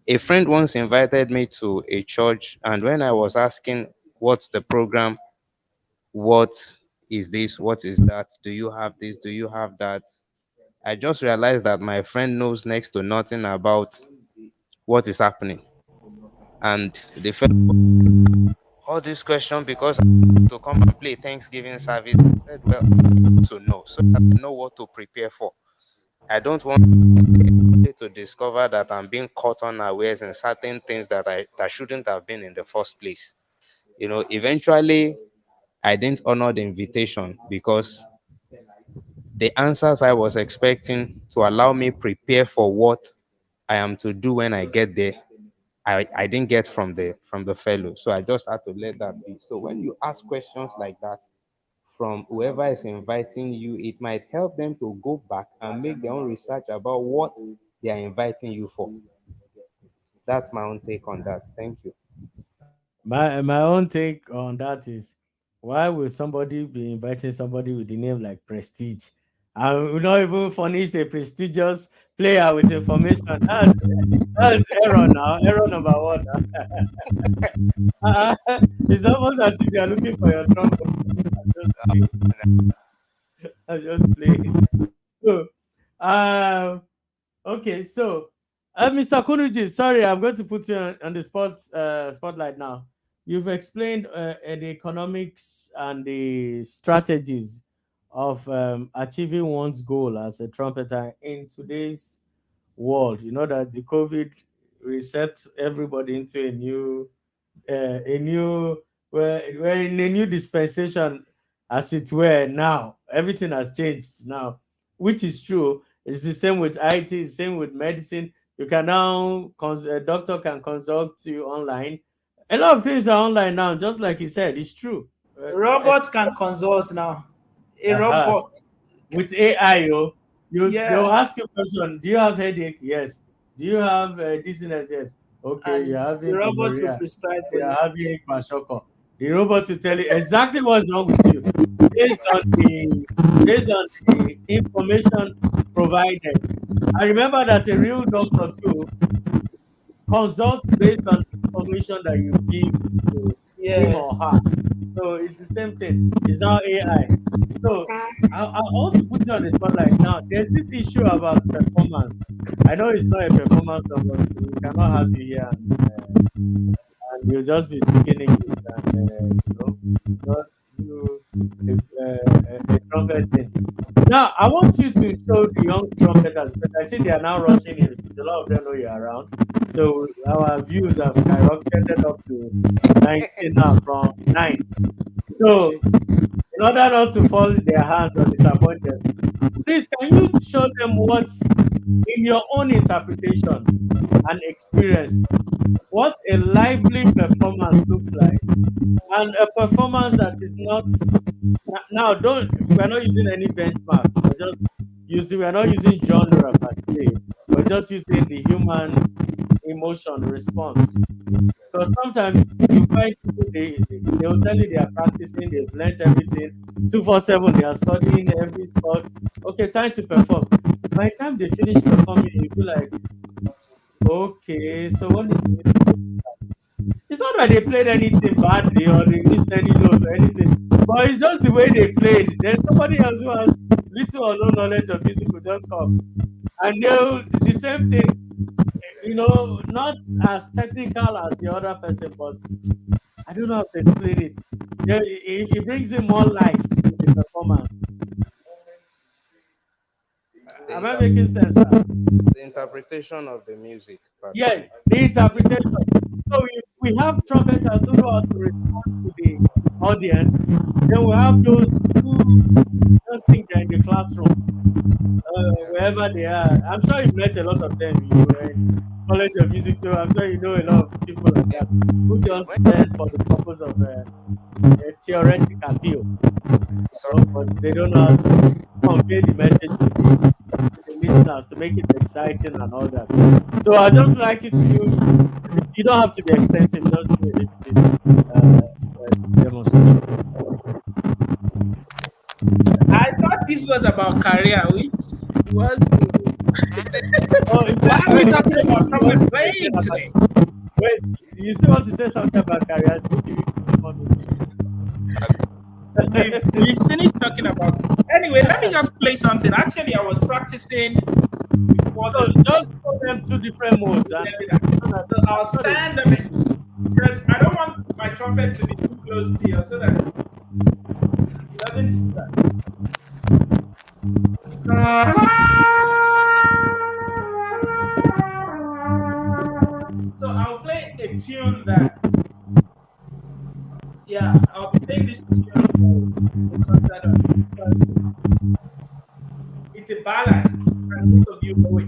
A friend once invited me to a church, and when I was asking what's the program, what is this, what is that, do you have this, do you have that, I just realized that my friend knows next to nothing about what is happening. And they felt all this question because I want to come and play Thanksgiving service. I said, well, to know so that I know what to prepare for. I don't want to discover that I'm being caught unawares in certain things that shouldn't have been in the first place. Eventually I didn't honor the invitation because the answers I was expecting to allow me prepare for what I am to do when I get there, I didn't get from the fellow. So I just had to let that be. So when you ask questions like that from whoever is inviting you, it might help them to go back and make their own research about what they are inviting you for. That's my own take on that. Thank you.
my own take on that is why would somebody be inviting somebody with the name like Prestige? I will not even furnish a prestigious player with information. That's error now. Error number one. It's almost as if you are looking for your trumpet. I'm just playing. I'm just playing. So, um, okay, so Mr. Kunuji, sorry, I'm going to put you on the spotlight now. You've explained the economics and the strategies of achieving one's goal as a trumpeter in today's world. You know that the COVID reset everybody into a new we're in a new dispensation, as it were. Now everything has changed now, which is true. It's the same with IT, same with medicine. You can now a doctor can consult you online. A lot of things are online now, just like he said. It's true.
Robots can consult now. A
Uh-huh.
robot.
with AI, they'll
Yeah,
ask you a question. Do you have headache? Yes. Do you have dizziness? Yes. Okay, you're
and the
having
robot will
gonorrhea.
prescribe for
You're
you.
having kwashiorkor. The robot will tell you exactly what's wrong with you based on the based on the information provided. I remember that a real doctor too consults based on the information that you give to him or
Yes.
her. So it's the same thing. It's now AI. So I want to put you on the spotlight now. There's this issue about performance. I know it's not a performance of us. We cannot have you here and you'll just be speaking English and not do a trumpet thing. Now I want you to show the young trumpeters because I see they are now rushing in. A lot of them know you're around. So our views have skyrocketed up to 19 now from 9. So in order not to fall in their hands or disappoint them, please can you show them what's in your own interpretation and experience what a lively performance looks like and a performance that is not now don't we're not using any benchmark, we're not using genre per se, we're just using the human emotion response. Because sometimes you find people they will tell you they are practicing, they've learned everything 247, they are studying every sport. Okay, time to perform. By the time they finish performing, you feel like, okay, so what is the meaning of this? It's not that they played anything badly or they missed any notes or anything, but it's just the way they played. There's somebody else who has little or no knowledge of music will just come and they'll the same thing, not as technical as the other person, but I don't know how to explain it. Yeah, it brings in more life to the performance.
The,
Am I
inter-
making sense, sir?
the interpretation of the music part of
Yeah,
it.
the interpretation. So we have trumpeters who know how to respond to the audience. Then we have those who just think they're in the classroom, wherever they are. I'm sure you've met a lot of them. You were in College of Music, so I'm sure you know a lot of people like that who just
When,
learn for the purpose of a theoretic appeal,
sorry,
but they don't know how to convey the message to the listeners to make it exciting and all that. So I just like it to you. You don't have to be extensive. Just do a little bit demonstration.
I thought this was about career, which was.
Oh, is
Why
that?
are we
Wait, you
talking
said
about
you want
trumpet
to say
playing
again about?
today?
Wait, you still want to say something about careers? Okay, we keep on
We finished talking about. Anyway, let me just play something. Actually, I was practicing before
So
this
just show them two different modes, and
webinar.
so that
So
I'm
I'll
sure they.
stand a bit because I don't want my trumpet to be too close to you so that it doesn't distract. So I'll play a tune that, yeah, I'll be playing this tune for a concert on Thursday. It's a ballad, and most of you know it.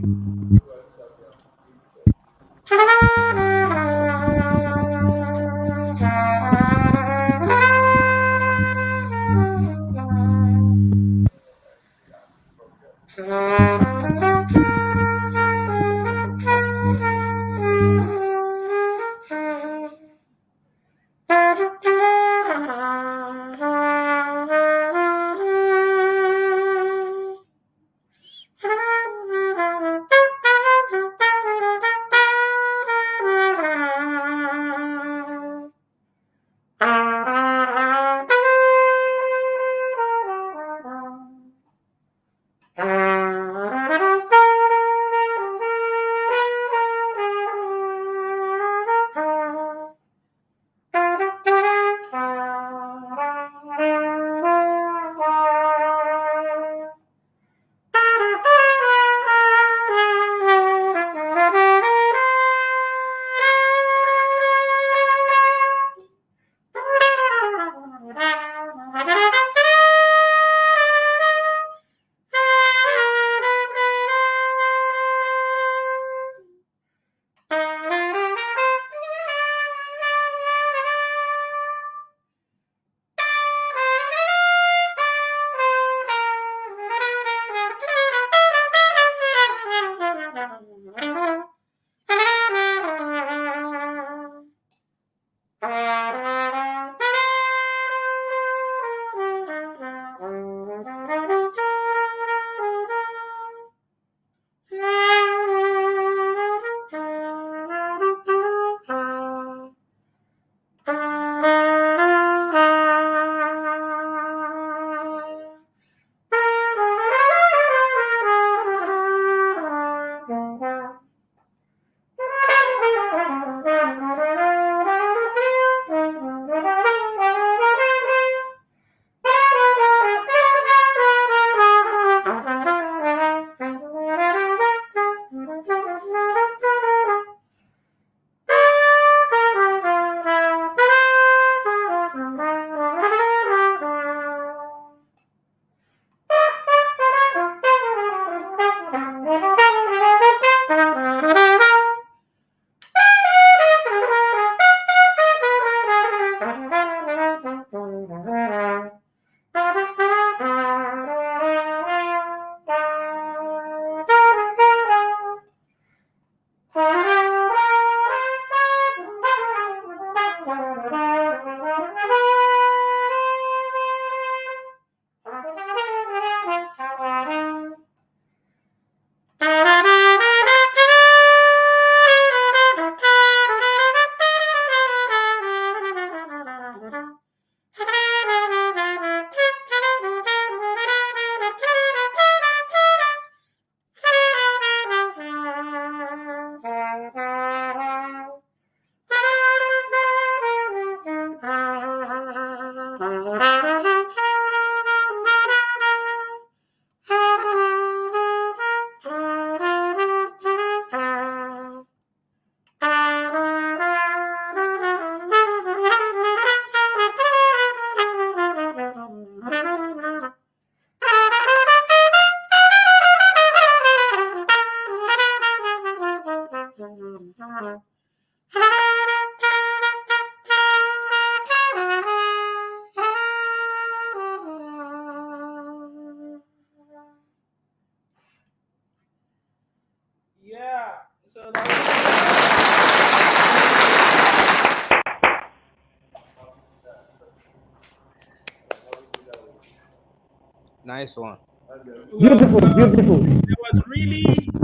Nice one.
Well,
Beautiful, beautiful.
there was really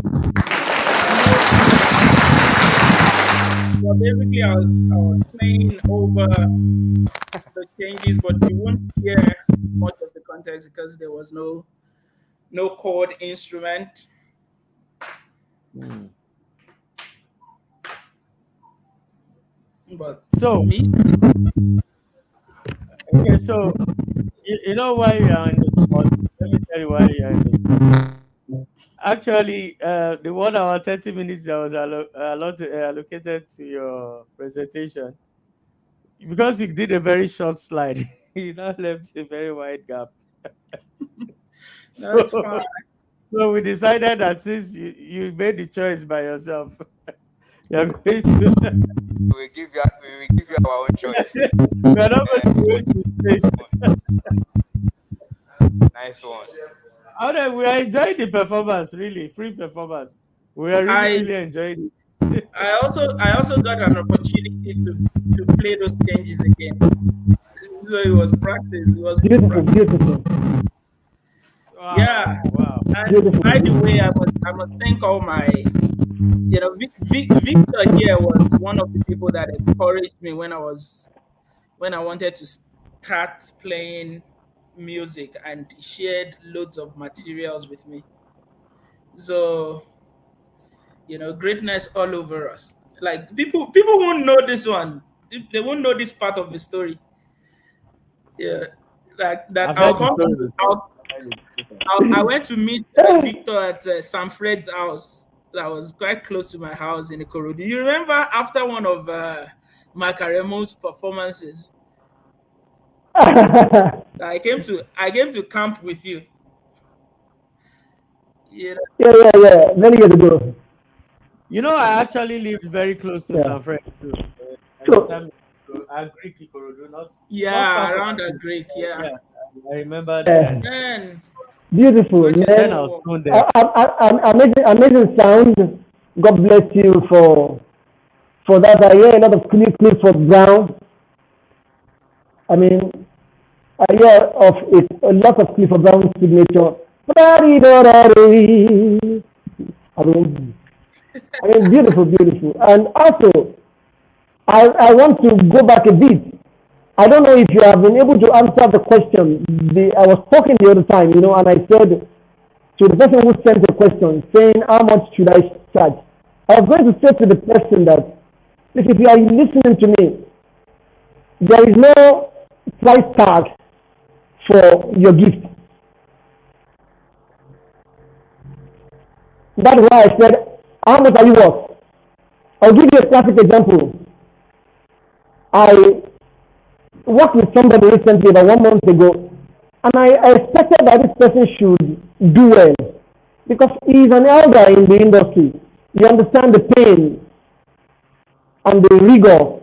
no key. Well, basically, I was playing over the changes, but you won't hear much of the context because there was no chord instrument.
Hmm.
But
So,
me,
okay, so you know why you are in the spot. Let me tell you why you are in the spot. Actually, the 1 hour 30 minutes that was allocated to your presentation, because you did a very short slide, you now left a very wide gap.
no, it's
So,
fine.
so we decided that since you made the choice by yourself, you're going to
We will give you our own choice.
we're not going to waste the space.
Nice one.
Although we are enjoying the performance, really, free performance. We are really,
I
really enjoying it.
I also got an opportunity to play those changes again. So it was practice. It was good
Beautiful,
practice.
beautiful,
Yeah.
Wow, wow.
And
beautiful.
by the way, I must thank all my Victor here was one of the people that encouraged me when I wanted to start playing music, and he shared loads of materials with me. So greatness all over us. Like people won't know this one. They won't know this part of the story. Yeah, like that.
I've heard the story before.
I'll,
I've heard it before.
I went to meet Victor at Sam Fred's house that was quite close to my house in Ikorodu. Do you remember after one of Makaremo's performances, I came to camp with you. You know,
Yeah, yeah, yeah. Many years ago.
You know, I actually lived very close to
Yeah.
San Fred too. At the
So,
time, Greek Ikorodu, not far
yeah,
from
around a
you.
Greek, yeah.
Yeah, I remember
yeah,
then.
Man,
beautiful,
such a
Then I
man.
was
small world.
stone deaf.
Amazing, amazing sound. God bless you for that. I hear a lot of Clifford Brown. I mean, I hear of it, a lot of Clifford Brown signature. I mean, beautiful, beautiful. And also, I want to go back a bit. I don't know if you have been able to answer the question. I was talking the other time, and I said to the person who sent the question, saying, how much should I charge? I was going to say to the person that, if you are listening to me, there is no price tag for your gift. That's why I said, how much are you worth? I'll give you a classic example. I worked with somebody recently, about 1 month ago, and I expected that this person should do well because he is an elder in the industry. You understand the pain and the rigor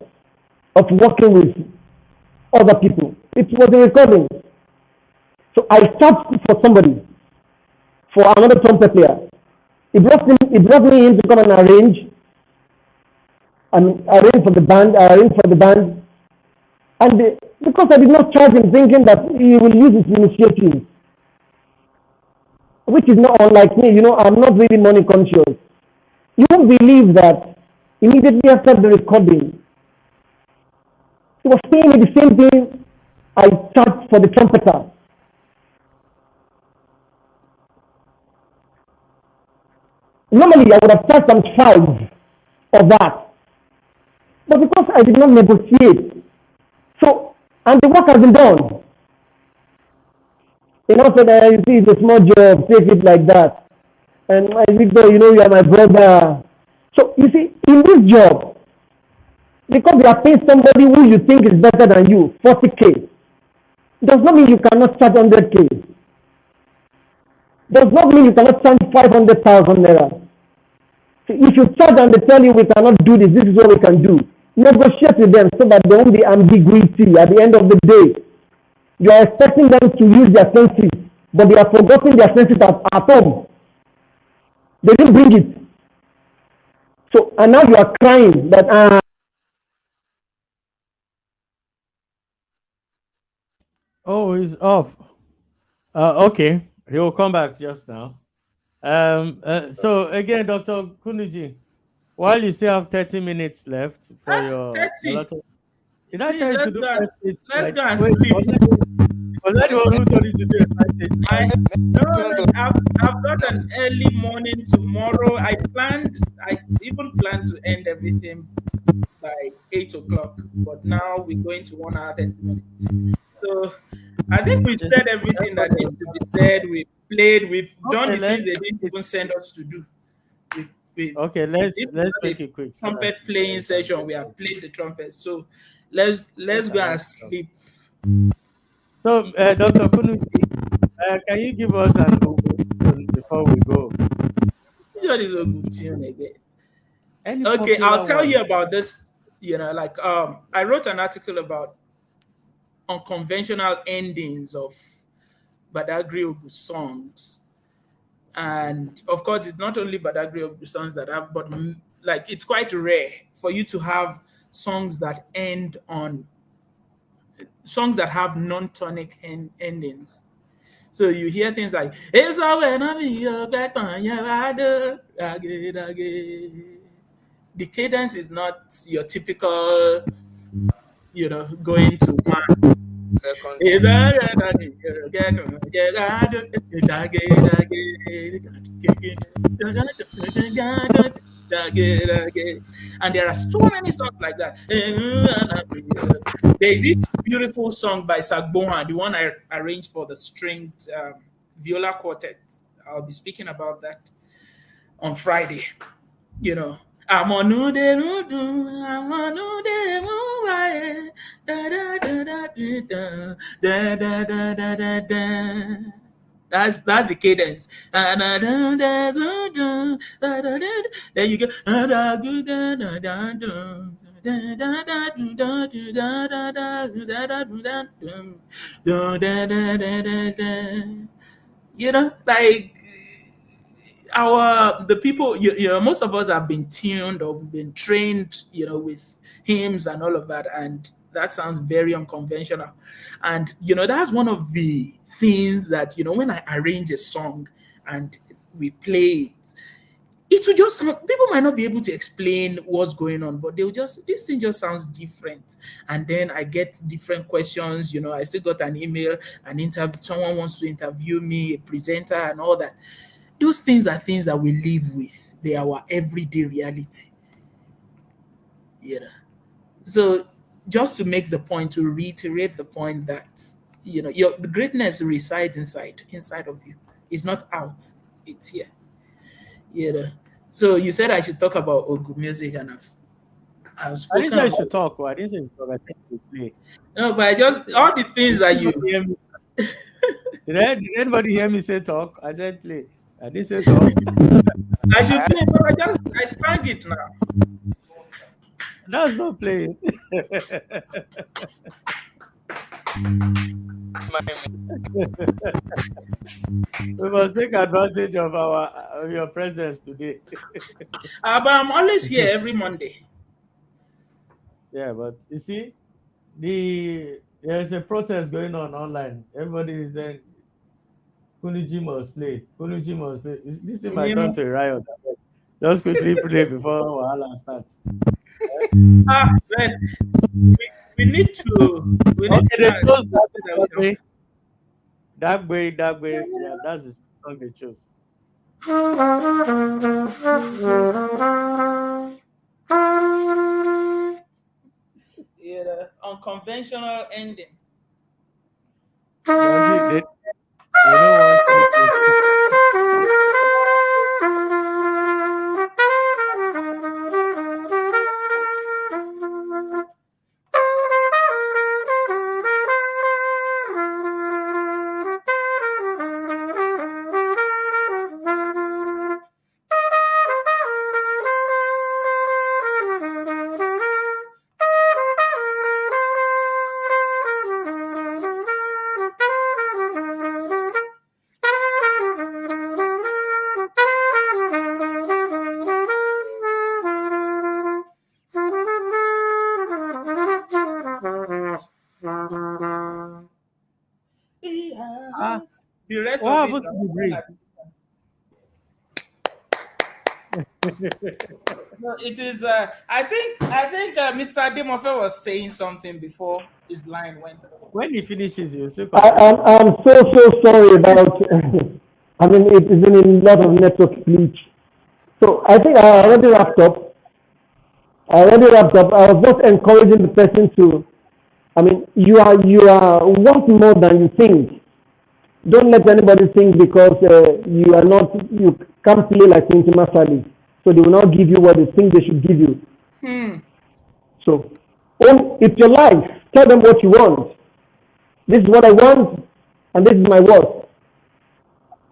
of working with other people. It was a recording. So I searched for somebody, for another trumpet player. He brought me in to come and arrange for the band. I arranged for the band, and because I did not charge him, thinking that he will use his initiative, which is not unlike me. I'm not really money conscious. You won't believe that immediately after the recording, he was paying me the same thing I charged for the trumpeter. Normally, I would have charged some five of that, but because I did not negotiate, so and the work has been done. Said, you see, it's a small job, take it like that. And my Victor, you are my brother. So you see, in this job, because you are paying somebody who you think is better than you, 40K, does not mean you cannot charge 100K. Does not mean you cannot charge 500,000 naira. So if you charge and they tell you we cannot do this, this is what we can do. Negotiate with them so that there won't be ambiguity at the end of the day. You are expecting them to use their senses, but they are forgetting their senses at home. They didn't bring it. So, and now you are crying that,
Oh, he's off. Okay, he will come back just now. So again, Dr. Kunuji, while you still have 30 minutes left for
Ah,
your
30.
allotted, did I tell
Please
you to do five stages?
let's
Like,
go and
wait,
sleep.
was I the one who told you to do a 5 stage
I
challenge?
no, no, I've got an early morning tomorrow. I even planned to end everything by 8 o'clock, but now we're going to 1 hour 30 minutes. So I think we've
Yes,
said everything that
everybody
needs
was
to be
done.
said. We've played, we've done
Okay,
the things
let's
they
make
didn't
it
even send us to do. We
okay.
if we
Let's
have
make
a
it quick so that
trumpet playing
we can
session,
get
we
going.
have played the trumpet. So let's
Yes, I
go and
like to talk.
sleep.
So, Dr. Kunuji, can you give us an overview before we go?
Which one is a good tune again?
Any
Okay, I'll
popular
tell
one?
you about this. Like I wrote an article about unconventional endings of Badagry Ogu songs. And of course, it's not only Badagry Ogu songs that have, but like it's quite rare for you to have songs that end on songs that have non-tonic endings. So you hear things like "It's all when I'm in your back on your rider, raggy, raggy." The cadence is not your typical, going to one.
Second
Is
one. and there are so many songs like that. There's this beautiful song by Sagbohan, the one I arranged for the stringed viola quartet. I'll be speaking about that on Friday. You know, I'm on I'm on da da da da da da da da da da da. That's the cadence. There you go. Like the people, most of us have been tuned or been trained, with hymns and all of that, and that sounds very unconventional. And that's one of the things that when I arrange a song and we play it will just sound, people might not be able to explain what's going on, but they'll just, this thing just sounds different. And then I get different questions. I still got an email, an interview, someone wants to interview me, a presenter, and all that. Those things are things that we live with. They are our everyday reality. You know. So just to make the point, to reiterate the point that your the greatness resides inside of you. It's not out. It's here. You know. So you said I should talk about Ogu music, and I've
I didn't
spoken
say I
about
should
it.
talk. I didn't say you should talk. I said you play.
No, but I just all the things
Did
that
anybody
you
hear me? Did anybody hear me say talk? I said play. I didn't say talk.
I
I
should
had
play, but I sang it now.
That's not playing.
my
We must take advantage of your presence today.
But I'm always here every Monday.
Yeah, but you see, there's a protest going on online. Everybody is saying Kuniji must play. Kuniji must play. This thing might turn
Him,
to a riot. Just quickly play before Wahala starts.
man, we need
Okay,
to go
they
and
chose
see that we
that
can.
way. That way, that way. Yeah, that's the song they chose.
Unconventional ending.
That's it. They don't want sleep.
The rest
What
of it,
happened to the bridge?
so it is. I think Mr. Ademofe was saying something before his line went off.
When he finishes, you'll still
I'm,
continue.
I'm so sorry about, I mean, it's been a lot of network glitch. So I think I
Oh,
already
sorry.
wrapped up. I already wrapped up. I was just encouraging the person to, I mean, you are worth more than you think. Don't let anybody think because you can't play like Quincy Masali. So they will not give you what they think they should give you.
Hmm.
So it's your life. Tell them what you want. This is what I want, and this is my worth.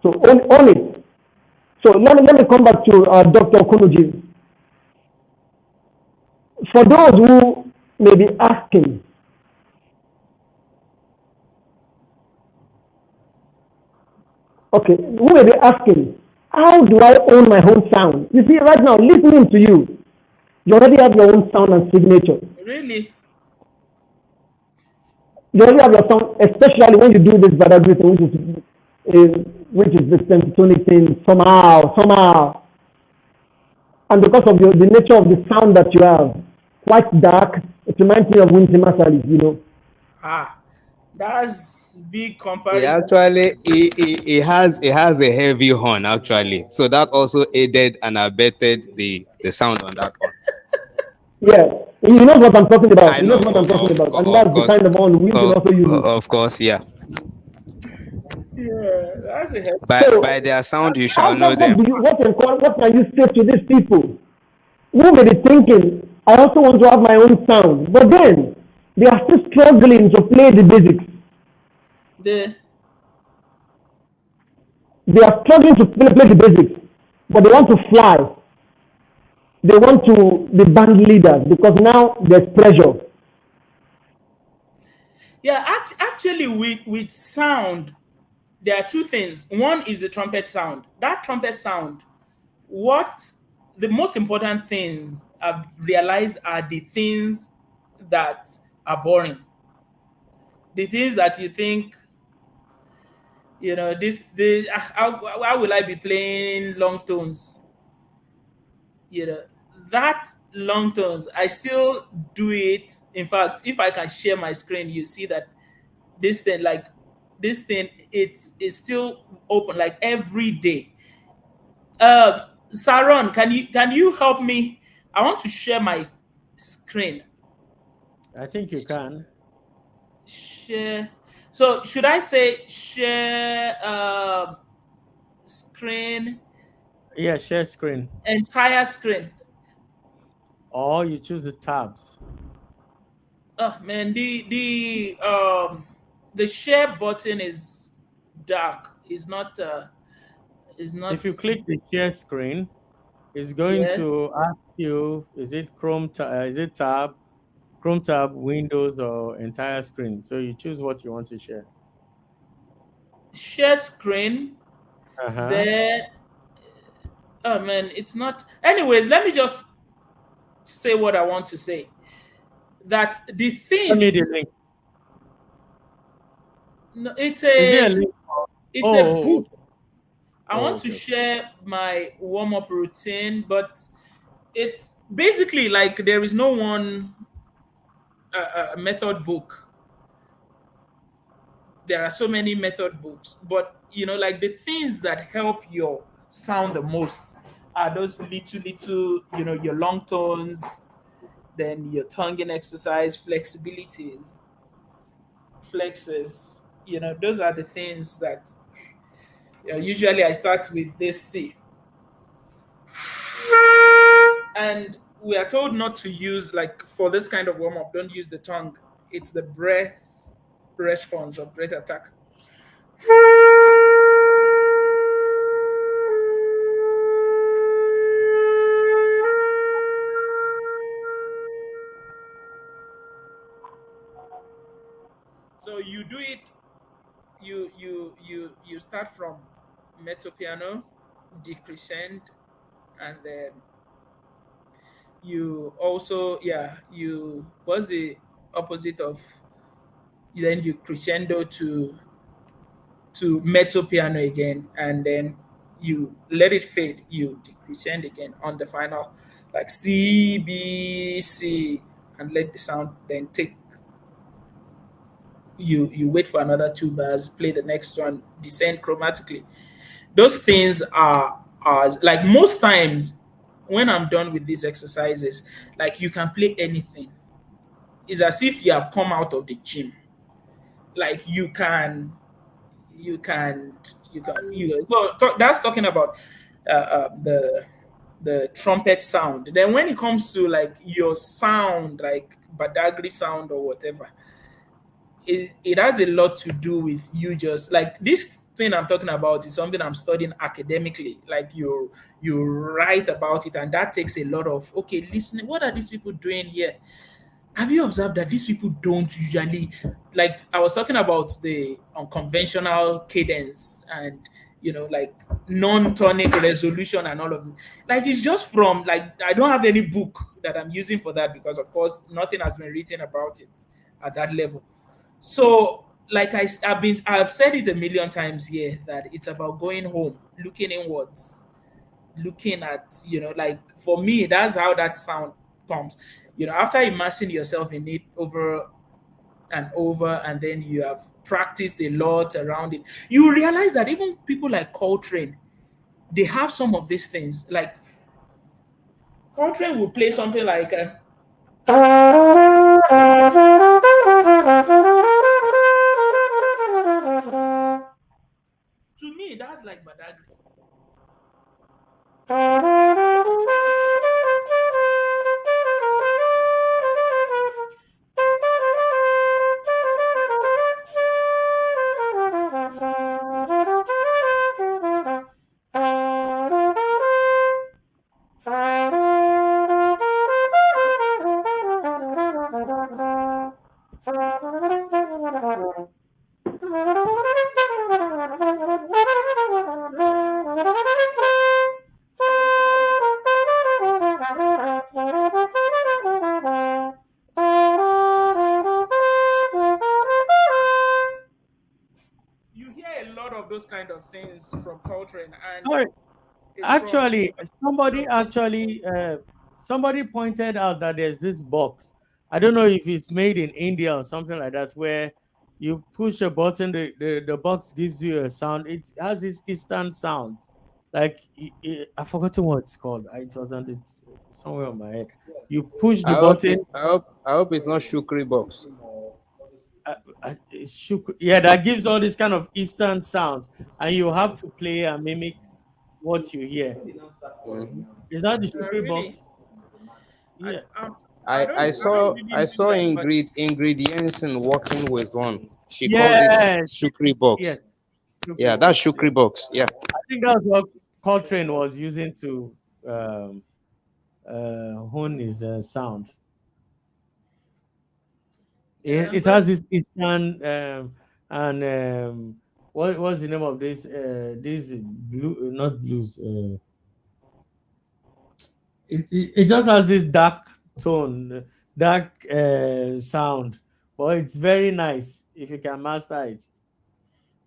So own it. So let me come back to Dr. Kunnuji. For those who may be asking, okay, who may be asking, how do I own my own sound? You see, right now, listening to you, you already have your own sound and signature.
Really?
You already have your sound, especially when you do this vibrato, which is this pentatonic thing, somehow. And because of the nature of the sound that you have, quite dark, it reminds me of Winty Masalis,
Ah, that's big
He
comparison.
actually he has a heavy horn actually, so that also aided and abetted the sound on that one.
Yeah, he knows what I'm talking about.
I
He
know,
knows what I'm talking about. And
of
that's the
course,
kind of one Winty also uses.
of course, yeah.
Yeah, that's a head.
By
So,
their sound you shall
how
know
come,
them.
what can you say to these people who may be thinking, I also want to have my own sound, but then they are still struggling to play the basics.
The
They are struggling to play the basics, but they want to fly. They want to be band leaders because now there's pressure.
yeah, actually, with sound, there are two things. One is the trumpet sound. That trumpet sound, what the most important things I've realized are the things that are boring. The things that you think, how will I be playing long tones? You know, that long tones, I still do it. In fact, if I can share my screen, you see that this thing, like this thing, it's still open like every day. Saron, can you help me? I want to share my screen.
I think you can.
Share. So should I say share screen,
Yeah, share screen.
entire screen?
Or you choose the tabs.
Oh man, the share button is dark. Is not.
If you click the share screen, it's going
Yeah.
to ask you, is it is it Chrome tab, Windows, or entire screen? So you choose what you want to share.
Share screen.
Uh-huh.
Then oh man, it's not. Anyways, let me just say what I want to say. That the
Don't need a
things.
link.
No, it's
Is it a
a
link?
it's a
Oh,
book.
okay.
I
Oh,
want to
okay.
share my warm up routine, but it's basically like there is no one method book. There are so many method books, but like the things that help your sound the most are those little, your long tones, then your tonguing exercise, flexibilities, flexes. Those are the things that usually I start with this C. And we are told not to use, like, for this kind of warm up, don't use the tongue. It's the breath response or breath attack. So you do it, you start from mezzo piano, decrescend, and then you also, yeah, you what's the opposite of, then you crescendo to to mezzo piano again, and then you let it fade, you decrescend again on the final, like C, B, C, and let the sound then take. You wait for another 2 bars, play the next one, descend chromatically. Those things are like most times when I'm done with these exercises, like you can play anything. It's as if you have come out of the gym. Like you can that's talking about the trumpet sound. Then when it comes to like your sound, like Badagry sound or whatever, it has a lot to do with you. Just like this thing I'm talking about is something I'm studying academically. Like you write about it, and that takes a lot of, okay, listening, what are these people doing here? Have you observed that these people don't usually, like I was talking about the unconventional cadence and like non-tonic resolution and all of it. Like it's just from, like, I don't have any book that I'm using for that, because of course nothing has been written about it at that level. So like I've said it a million times here, that it's about going home, looking inwards, looking at, like for me, that's how that sound comes. After immersing yourself in it over and over, and then you have practiced a lot around it, you realize that even people like Coltrane, they have some of these things. Like Coltrane will play something like to me that's like Badagry. You hear a lot of those kind of things from Coltrane, and
Sorry,
it's from
actually, somebody pointed out that there's this box. I don't know if it's made in India or something like that, where you push a button, the box gives you a sound. It has this instant sounds. Like I forgot what it's called. It was on it's somewhere on my head. You push the button.
I hope it's not Shukri box.
Yeah, that gives all this kind of instant sounds, and you have to play and mimic what you hear.
Mhm.
Is that the Shukri
really.
box?
I,
Yeah.
um, I don't. I don't really
I
know
saw
that, but
ingredients in working with one. She calls it
Yes.
Shukri
Yes.
box.
Shukri
Yeah, that's
box. Yeah.
Shukri box. Yeah.
I think that's what Coltrane was using to um, hone his sound.
yeah,
It
but
has this instant and what's the name of this blue, not blues, it just has this dark tone, dark sound, but it's very nice if you can master it.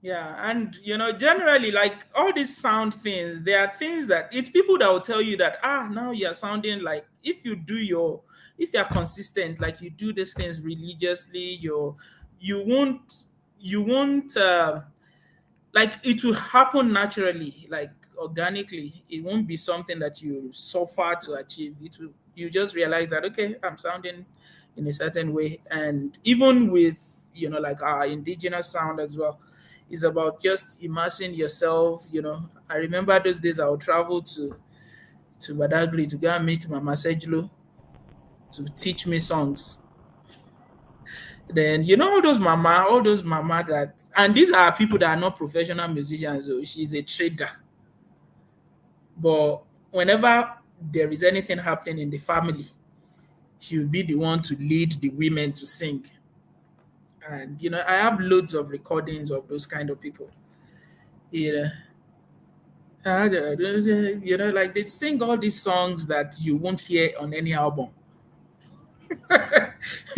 yeah, and generally, like all these sound things, there are things that it's people that will tell you that, now you're sounding like, if you're consistent, like you do these things religiously, you won't you won't like it will happen naturally, like organically. It won't be something that you suffer to achieve. It will, you just realize that, okay, I'm sounding in a certain way. And even with like our indigenous sound as well, is about just immersing yourself. I remember those days I would travel to Badagry to go and meet Mama Sejlo to teach me songs. Then all those mama that, and these are people that are not professional musicians. So she's a trader, but whenever there is anything happening in the family, she'll be the one to lead the women to sing. And I have loads of recordings of those kind of people. Yeah, like they sing all these songs that you won't hear on any album.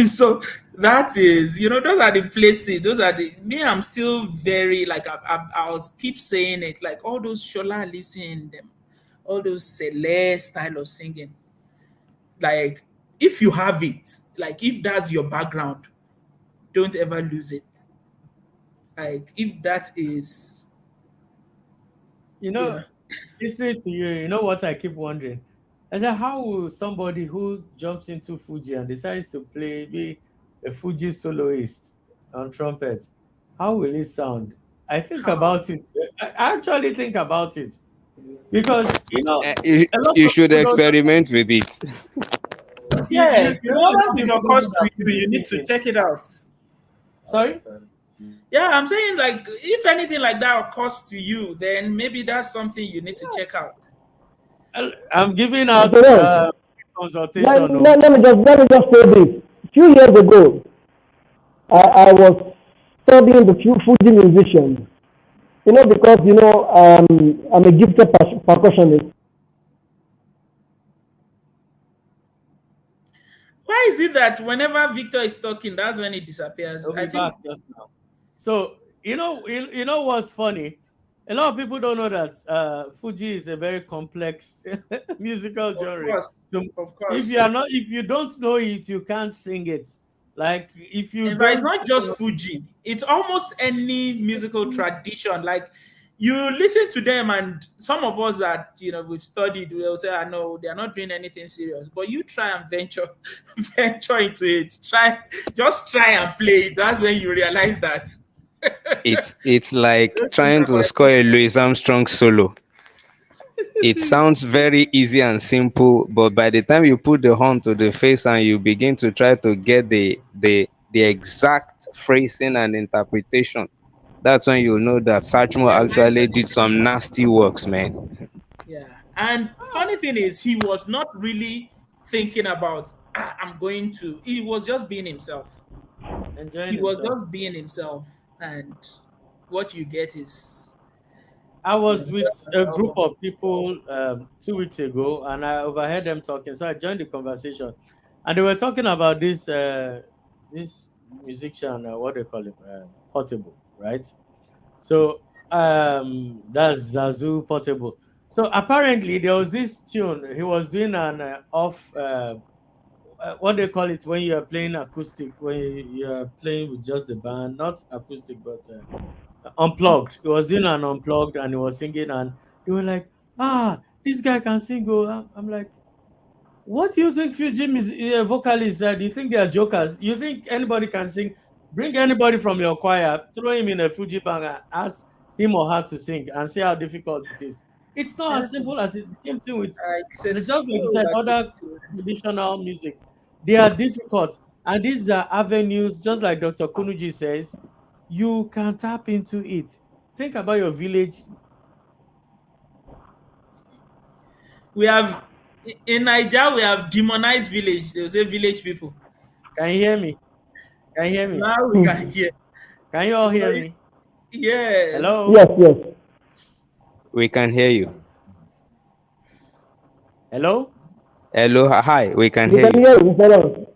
So That is, those are the places. Those are the me. I'm still very like I'll keep saying it. Like all those Shola listening them, all those Celeste style of singing. Like if you have it, like if that's your background, don't ever lose it. Like if that is,
You
you
know,
know,
listening to you, you know what I keep wondering? I said, how will somebody who jumps into Fuji and decides to play, be a Fuji soloist on trumpet, how will it sound? I think
how
about it. I actually think about it because
You,
a lot
you
of
should
people don't.
experiment with it.
You
yes,
see,
the
a lot of
moment it
people don't
occurs
know
to
that
you,
Fuji
you need to
singing.
check it out.
Sorry,
Yeah, I'm saying like if anything like that occurs to you, then maybe that's something you need to check out.
I'm giving out
Mr. Ron, let,
consultation. Oh,
let, let me just say this. A few years ago, I was studying the Fuji musicians. Because I'm a gifted percussionist.
Why is it that whenever Victor is talking, that's when it disappears?
I'll
I
be
think
back just now. So you know what's funny? A lot of people don't know that Fuji is a very complex musical
of
genre.
course,
So
of course.
if you don't know it, you can't sing it. Like if you
In fact, it's
don't,
not just Fuji. It's almost any musical tradition. Like you listen to them, and some of us that we've studied, will say, "I know they are not doing anything serious." But you try and venture, venture into it. Just try and play it. That's when you realize that.
It's like
Those things
trying
are
to
for
score a Louis Armstrong solo. It sounds very easy and simple, but by the time you put the horn to the face and you begin to try to get the exact phrasing and interpretation, that's when you know that Satchmo actually did some nasty works, man.
Yeah. And funny thing is, he was not really thinking about, I'm going to, he was just being himself.
enjoying
He was
himself.
just being himself. And what you get is,
I was
just
with
an
a group
album.
of people 2 weeks ago, and I overheard them talking. So I joined the conversation, and they were talking about this musician, what they call him, Portable, right? So that's Zazu Portable. So apparently there was this tune he was doing an off. What they call it when you are playing acoustic, when you are playing with just the band, not acoustic, but unplugged. He was doing an unplugged and he was singing, and they were like, "Ah, this guy can sing." Oh, I'm like, "What do you think Fuji vocalists are? Do you think they are jokers? You think anybody can sing? Bring anybody from your choir, throw him in a Fuji band, and ask him or her to sing, and see how difficult it is. It's not as
Anything.
simple as it. Same thing with
It's a
just like you
skill
said,
that you
other
need to.
traditional music. They are difficult, and these are avenues. Just like Dr. Kunuji says, you can tap into it. Think about your village.
We have, in Nigeria, we have demonized village. They will say village people.
Can you hear me? Can you hear me?
Now we can hear.
Can you all
But
hear me?
yes.
Hello?
Yes, yes.
We can hear you.
Hello?
Hello, hi, we can
We
hear
can
you.
hear you, Mr. Ron.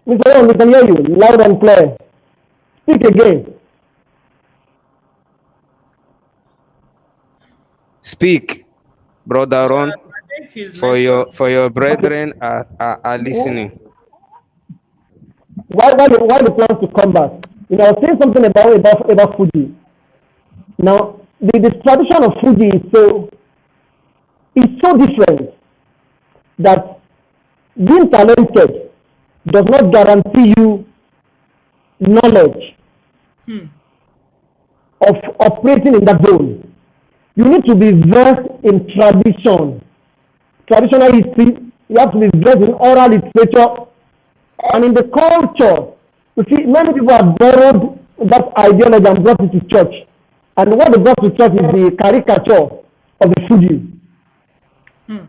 Mr. Ron, we can hear you loud and clear. Speak again.
Speak, brother
Yeah,
Ron,
I think his
for
network.
your
Okay.
brethren are listening.
Why the plans to come back? I was saying something about Fuji. Now, the tradition of Fuji is so different that being talented does not guarantee you knowledge
Hmm.
of operating in that zone. You need to be versed in traditional history. You have to be versed in oral literature and in the culture. You see, many people have borrowed that ideology and brought it to church. And what they brought to church is the caricature of the Fuji.
Hmm.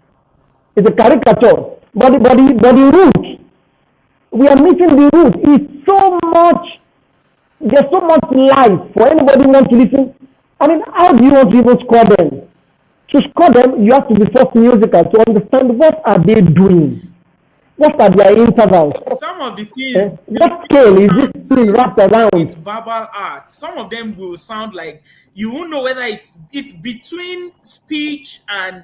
It's a caricature. But the root, we are missing the root. It's so much, there's so much life for anybody who wants to listen. I mean, how do you want to even score them? To score them, you have to be first musical to understand what are they doing, what are their intervals,
Some of the things
what scale is this thing wrapped
it's
around.
verbal art. Some of them will sound like you won't know whether it's between speech and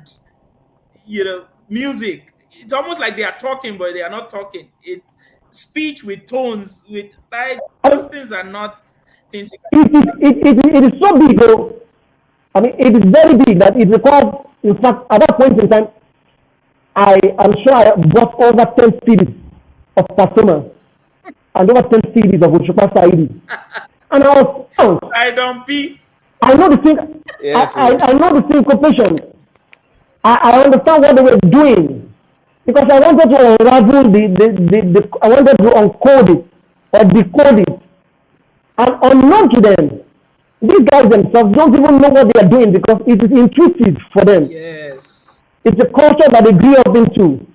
music. It's almost like they are talking, but they are not talking. It's speech with tones, with like those
And
things are not things you
it is so big, though. I mean, it is very big that it requires, in fact, at that point in time, I am sure I bought over 10 CDs of Pasoma and over 10 CDs of Oshupa Saidi. And I was found.
can. I don't be.
I know the thing.
Yes,
I know the syncopation. I understand what they were doing because I wanted to unravel I wanted to uncode it or decode it. And unknown to them, these guys themselves don't even know what they are doing because it is intuitive for them.
Yes.
It's a culture that they grew up into.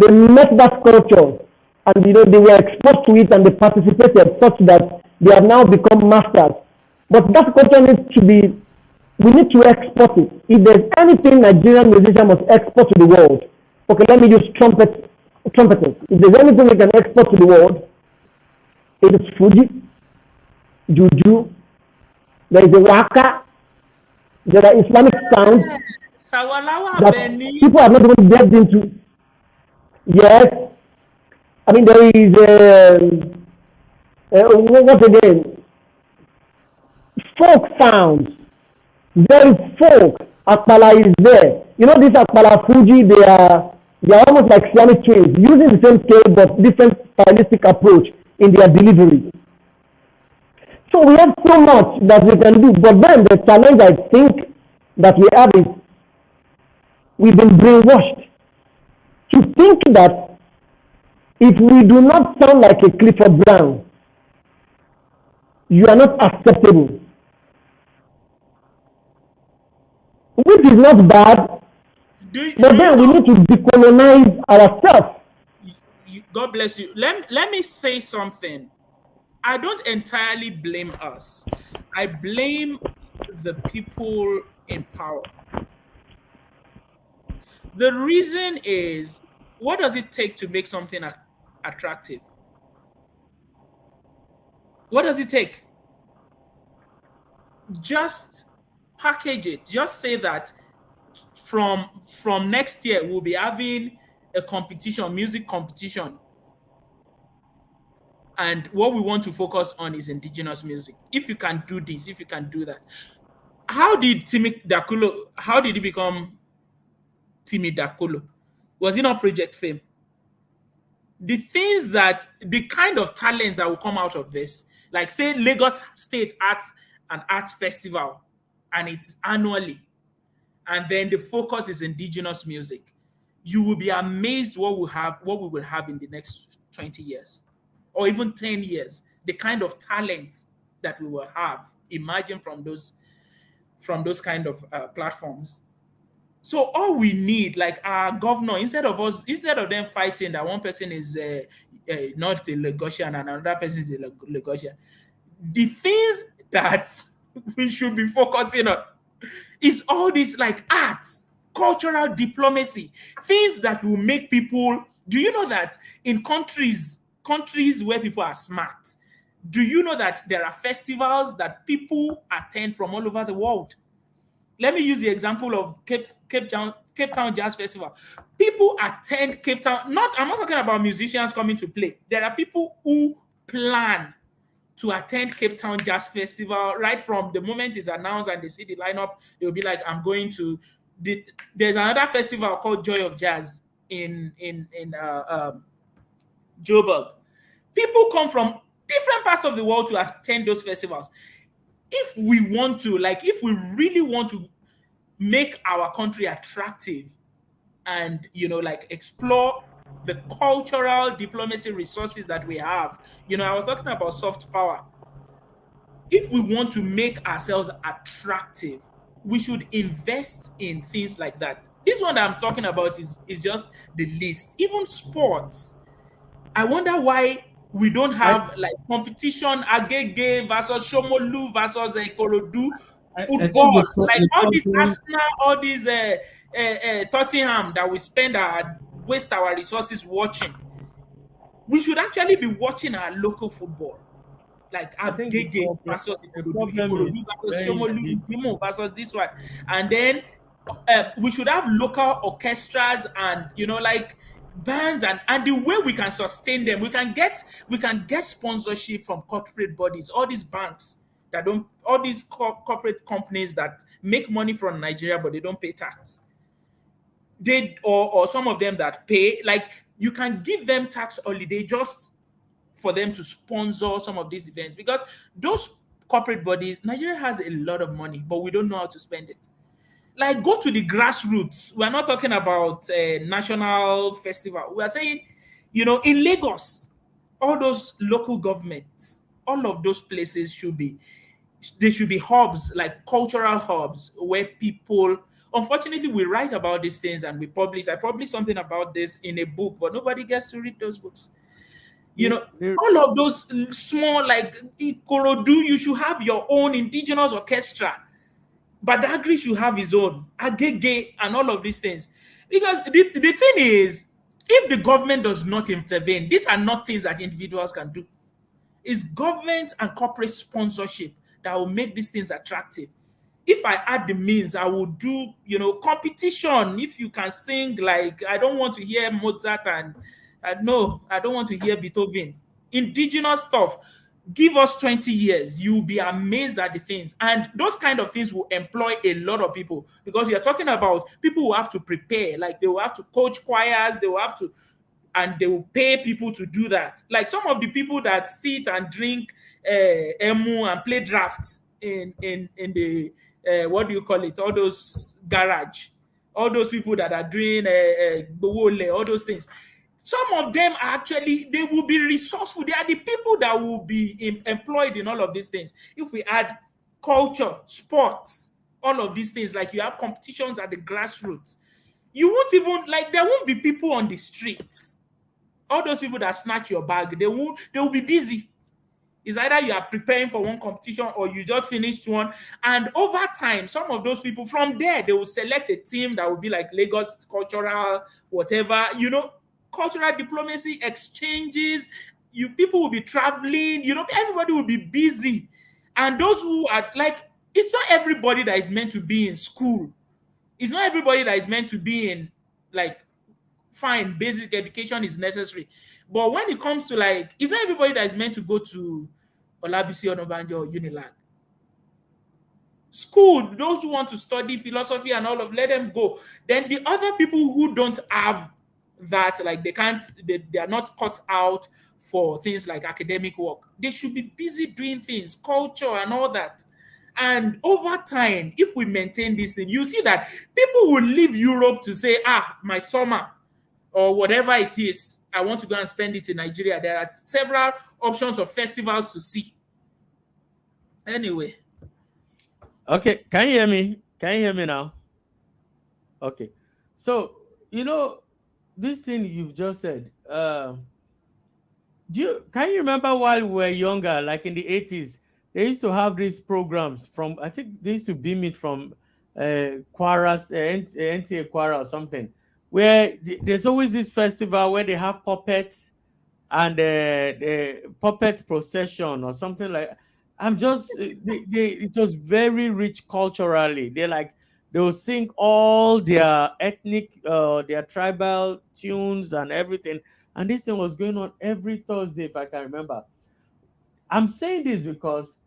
They met that culture and they were exposed to it and they participated such that they have now become masters. But that culture we need to export it. If there's anything Nigerian musician must export to the world, okay, let me use trumpeters. If there's anything we can export to the world, it is Fuji, Juju, there is a Waka, there are Islamic sounds
Sawalawa
that
Beni.
people have not even delved into. Yes, I mean there is what again? Folk sounds, very folk. Akpala is there. This Akpala Fuji, they are almost like Islamic twins, using the same scale but different stylistic approach in their delivery. So we have so much that we can do, but then the challenge I think that we have is we've been brainwashed to think that if we do not sound like a Clifford Brown, you are not acceptable. Which is not bad, but then we need to decolonize ourselves.
God bless you. Let me say something. I don't entirely blame us. I blame the people in power. The reason is, what does it take to make something attractive? What does it take? Just package it. Just say that from next year we'll be having a competition, music competition. And what we want to focus on is indigenous music. If you can do this, if you can do that. How did Timi Dakulo, how did he become Timi Dakulo? Was it not Project Fame? The kind of talents that will come out of this, like say Lagos State Arts and Arts Festival, and it's annually, and then the focus is indigenous music. You will be amazed what we will have in the next 20 years or even 10 years, the kind of talent that we will have. Imagine from those kind of platforms. So all we need, like our governor, instead of them fighting that one person is not a Lagosian and another person is a Lagosian, the things that we should be focusing on is all this, like arts, cultural diplomacy, things that will make people. Do you know that in countries where people are smart, do you know that there are festivals that people attend from all over the world? Let me use the example of Cape Town Jazz Festival. People attend Cape Town. I'm not talking about musicians coming to play. There are people who plan to attend Cape Town Jazz Festival right from the moment it's announced and they see the lineup. They'll be like, "I'm going to." There's another festival called Joy of Jazz in Joburg. People come from different parts of the world to attend those festivals. If we really want to make our country attractive and like explore the cultural diplomacy resources that we have, I was talking about soft power. If we want to make ourselves attractive, we should invest in things like that. This one that I'm talking about is just the list. Even sports. I wonder why we don't have like competition, Agege versus Shomolu versus Ikorodu.
I think
football, like
the
all these
problem.
Arsenal, all these Tottenham that we spend our waste our resources watching. We should actually be watching our local football, like
I think
Agege versus
the
Ikorodu,
problem
Ikorodu
is
versus
where is
Shomolu,
the
Imo versus this one, and then we should have local orchestras and like bands, and the way we can sustain them, we can get sponsorship from corporate bodies, all these banks that don't, all these corporate companies that make money from Nigeria but they don't pay tax. They or some of them that pay, like you can give them tax holiday just for them to sponsor some of these events, because those corporate bodies, Nigeria has a lot of money, but we don't know how to spend it. Like, go to the grassroots. We're not talking about a national festival. We are saying, in Lagos, all those local governments, all of those places should be, they should be hubs, like cultural hubs, where people, unfortunately, we write about these things and we publish. I published something about this in a book, but nobody gets to read those books. you
the,
know
the
all of those small, like Ikorodu, you should have your own indigenous orchestra. Badagry should have his own, Agege, and all of these things. Because the thing is, if the government does not intervene, these are not things that individuals can do. It's government and corporate sponsorship that will make these things attractive. If I had the means, I would do, competition. If you can sing, like, I don't want to hear Mozart and no, I don't want to hear Beethoven. Indigenous stuff. Give us 20 years, you'll be amazed at the things. And those kind of things will employ a lot of people, because you're talking about people who have to prepare, like they will have to coach choirs, they will have to, and they will pay people to do that. Like some of the people that sit and drink emu and play drafts in the what do you call it? All those garage, all those people that are doing all those things. Some of them are actually, they will be resourceful. They are the people that will be employed in all of these things. If we add culture, sports, all of these things, like you have competitions at the grassroots, you won't even, like, there won't be people on the streets. All those people that snatch your bag, they will be busy. It's either you are preparing for one competition or you just finished one. And over time, some of those people from there, they will select a team that will be like Lagos cultural, whatever, cultural diplomacy, exchanges. People will be traveling, everybody will be busy. And those who are like, it's not everybody that is meant to be in school. It's not everybody that is meant to be in, like, fine, basic education is necessary. But when it comes to, like, it's not everybody that is meant to go to Olabisi Onabanjo or Unilag. School, those who want to study philosophy and all of, let them go. Then the other people who don't have that, like they can't, they are not cut out for things like academic work. They should be busy doing things, culture and all that. And over time, if we maintain this thing, you see that people will leave Europe to say, my summer or whatever it is, I want to go and spend it in Nigeria. There are several options of festivals to see. Anyway.
Okay, can you hear me? Can you hear me now? Okay. So, this thing you've just said, can you remember while we were younger, like in the 80s, they used to have these programs from, I think they used to beam it from Kwara, NTA Kwara or something, where there's always this festival where they have puppets and the puppet procession or something like. I'm just it was very rich culturally. They will sing all their ethnic, their tribal tunes and everything, and this thing was going on every Thursday, if I can remember. I'm saying this because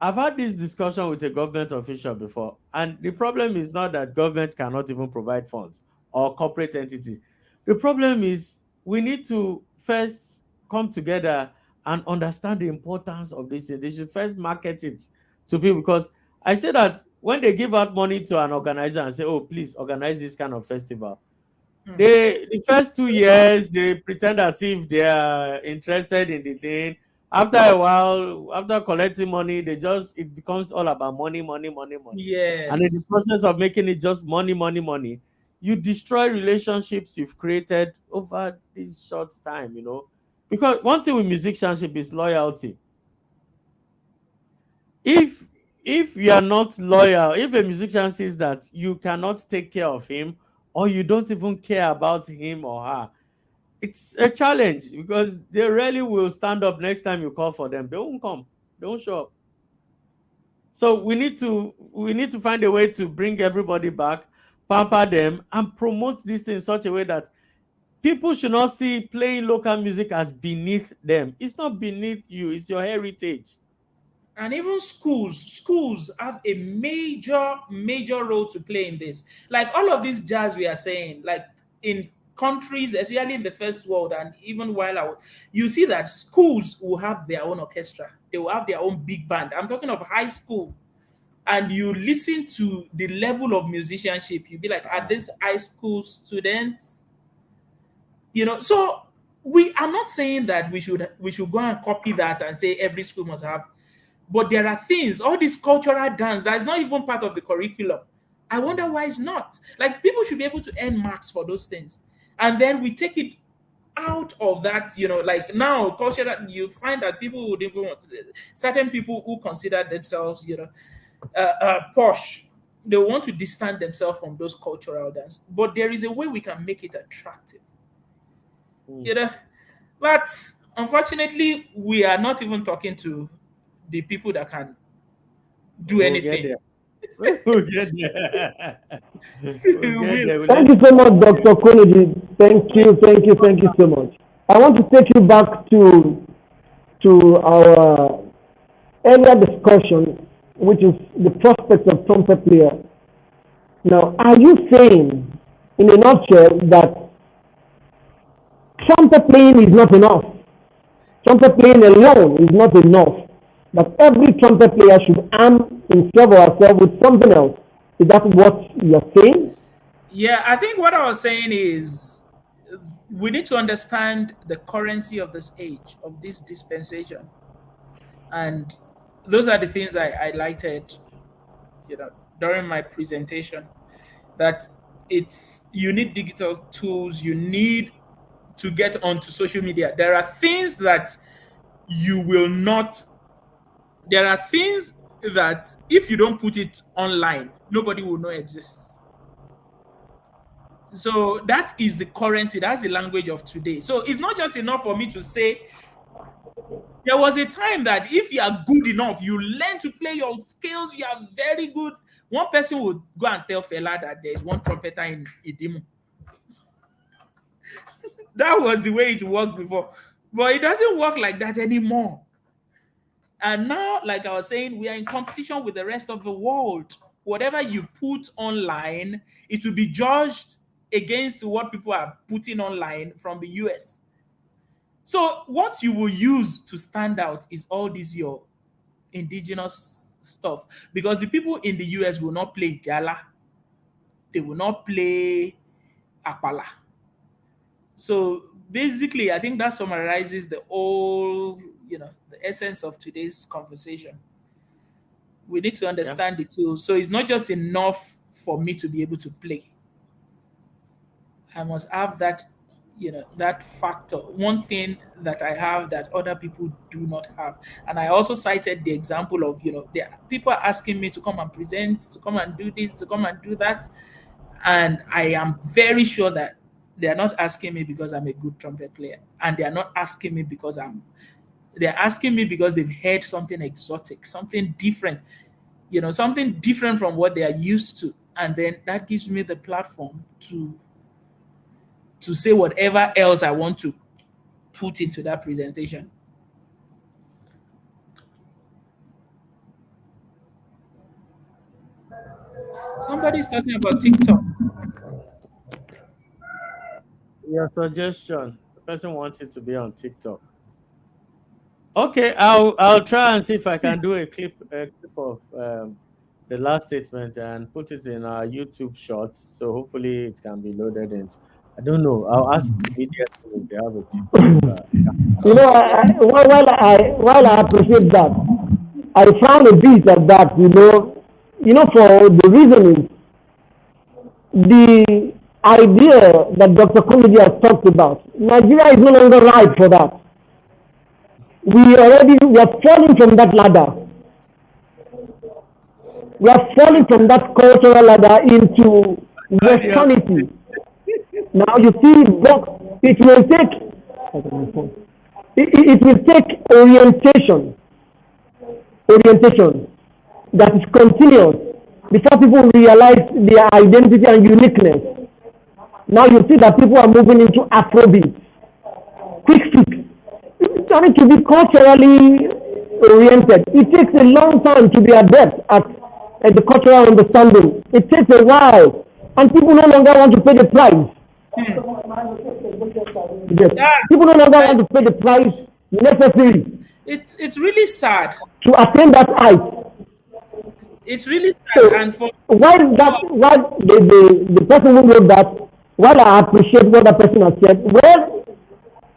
I've had this discussion with a government official before, and the problem is not that government cannot even provide funds or corporate entity. The problem is we need to first come together and understand the importance of this thing. They should first market it to people, because I say that when they give out money to an organizer and say, "Oh, please organize this kind of festival," the first 2 years they pretend as if they are interested in the thing. After a while, after collecting money, it becomes all about money, money, money, money. And in the
Yes.
process of making it just money, money, money, you destroy relationships you've created over this short time. Because one thing with musicianship is loyalty. If if you are not loyal, if a musician sees that you cannot take care of him or you don't even care about him or her, it's a challenge because they really will stand up next time you call for them. They won't come. They won't show up. So we need to find a way to bring everybody back, pamper them, and promote this in such a way that people should not see playing local music as beneath them. It's not beneath you, it's your heritage.
And even schools have a major role to play in this. Like all of this jazz we are saying, like in countries, especially in the first world, and even while out, you see that schools will have their own orchestra, they will have their own big band. I'm talking of high school. And you listen to the level of musicianship, you'll be like, are these high school students? So we are not saying that we should go and copy that and say every school must have. But there are things, all this cultural dance that is not even part of the curriculum. I wonder why it's not. Like people should be able to earn marks for those things. And then we take it out of that, like now cultural, you find that people would even want certain people who consider themselves, posh, they want to distance themselves from those cultural dance. But there is a way we can make it attractive. But unfortunately, we are not even talking to the people that can do
We'll get
anything.
there. We'll get there.
We
We'll get
will.
there. We'll
Thank
let
you so much, Dr. Kunnuji. Thank you so much. I want to take you back to our earlier discussion, which is the prospects of trumpet player. Now, are you saying, in a nutshell, that trumpet playing is not enough? Trumpet playing alone is not enough. That every trumpet player should arm himself or herself with something else. Is that what you're saying?
Yeah, I think what I was saying is we need to understand the currency of this age, of this dispensation. And those are the things I highlighted, during my presentation. That you need digital tools, you need to get onto social media. There are things that you will not, there are things that if you don't put it online, nobody will know exists. So that is the currency, that's the language of today. So it's not just enough for me to say, there was a time that if you are good enough, you learn to play your scales, you are very good. One person would go and tell Fela that there is one trumpeter in Idimu. That was the way it worked before. But it doesn't work like that anymore. And now, like I was saying, we are in competition with the rest of the world. Whatever you put online, it will be judged against what people are putting online from the US. So what you will use to stand out is all this your indigenous stuff. Because the people in the US will not play Jala. They will not play Apala. So basically, I think that summarizes the whole, the essence of today's conversation. We need to
Yeah.
understand the tools. So it's not just enough for me to be able to play. I must have that, that factor. One thing that I have that other people do not have. And I also cited the example of, people are asking me to come and present, to come and do this, to come and do that. And I am very sure that they are not asking me because I'm a good trumpet player. And they are not asking me because they're asking me because they've heard something exotic, something different, something different from what they are used to. And then that gives me the platform to say whatever else I want to put into that presentation. Somebody's talking about TikTok.
your suggestion. The person wants it to be on TikTok. Okay, I'll try and see if I can do a clip of the last statement and put it in our YouTube shorts. So hopefully it can be loaded in. I don't know. I'll ask the media team if they have a TikTok.
While I appreciate that, I found a bit of that. For the reason is the idea that Dr. Kunnuji has talked about. Nigeria is no longer right for that. We are falling from that ladder. We are falling from that cultural ladder into
And you have
Westernity. Now you see, box, it will take, it will take orientation that is continuous before people realize their identity and uniqueness. Now you see that people are moving into Afrobeat, quick fix. It's starting to be culturally oriented. It takes a long time to be adept at the cultural understanding. It takes a while, and people no longer want to pay the price. Yes.
Yeah,
People no longer
I,
want to pay the price necessary
it's really sad.
to attain that height.
It's really sad,
So
and for
while the person who wrote that, while I appreciate what that person has said, well,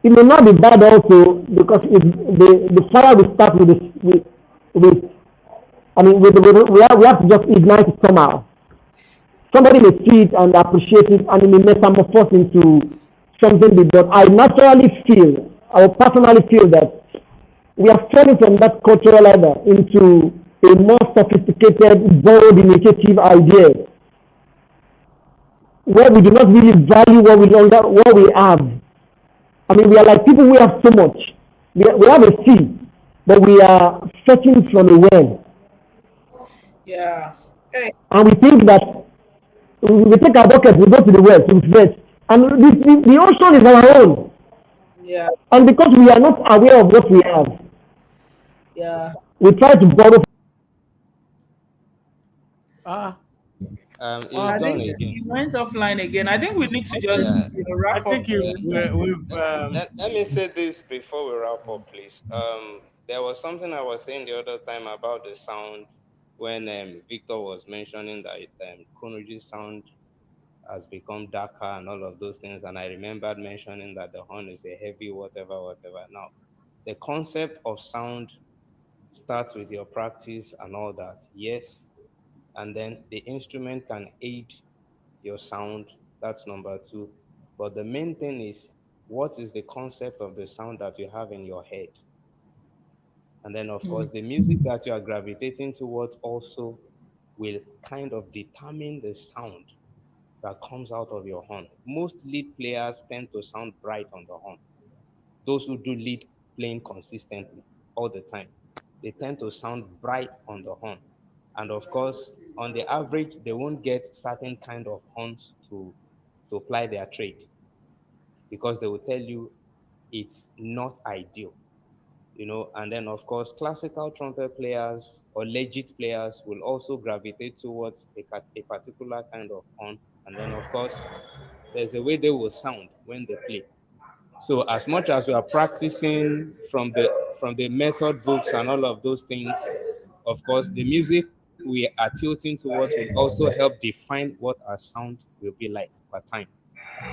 it may not be bad also because if the fire will start with I mean we have to just ignite it somehow. Somebody may see it and appreciate it and it may metamorphose into something big. But I will personally feel that we are falling from that cultural ladder into a more sophisticated, bold, initiative idea where we do not really value what we have. I mean, we are like people who have so much. We have a sea, but we are fetching from a well.
yeah, hey,
And we think that we take our bucket, we go to the well to fetch. And the ocean is our own.
yeah,
And because we are not aware of what we have,
yeah.
we try to borrow.
ah,
It's
I
I
done
think
think
he
again.
went offline again. I think we need to
okay.
just
Yeah.
I
wrap up
think you
here.
we've
Let me say this before we wrap up, please. There was something I was saying the other time about the sound when Victor was mentioning that Kunnuji sound has become darker and all of those things, and I remembered mentioning that the horn is a heavy whatever, whatever. Now, the concept of sound starts with your practice and all that, yes, and then the instrument can aid your sound. That's number two. But the main thing is what is the concept of the sound that you have in your head? And then, of course, the music that you are gravitating towards also will kind of determine the sound that comes out of your horn. Most lead players tend to sound bright on the horn. Those who do lead playing consistently all the time, they tend to sound bright on the horn. And of course, on the average, they won't get certain kind of horns to apply their trade because they will tell you it's not ideal, you know. And then, of course, classical trumpet players or legit players will also gravitate towards a particular kind of horn. And then, of course, there's a way they will sound when they play. So as much as we are practicing from the method books and all of those things, of course, the music we are tilting towards will also help define what our sound will be like over time.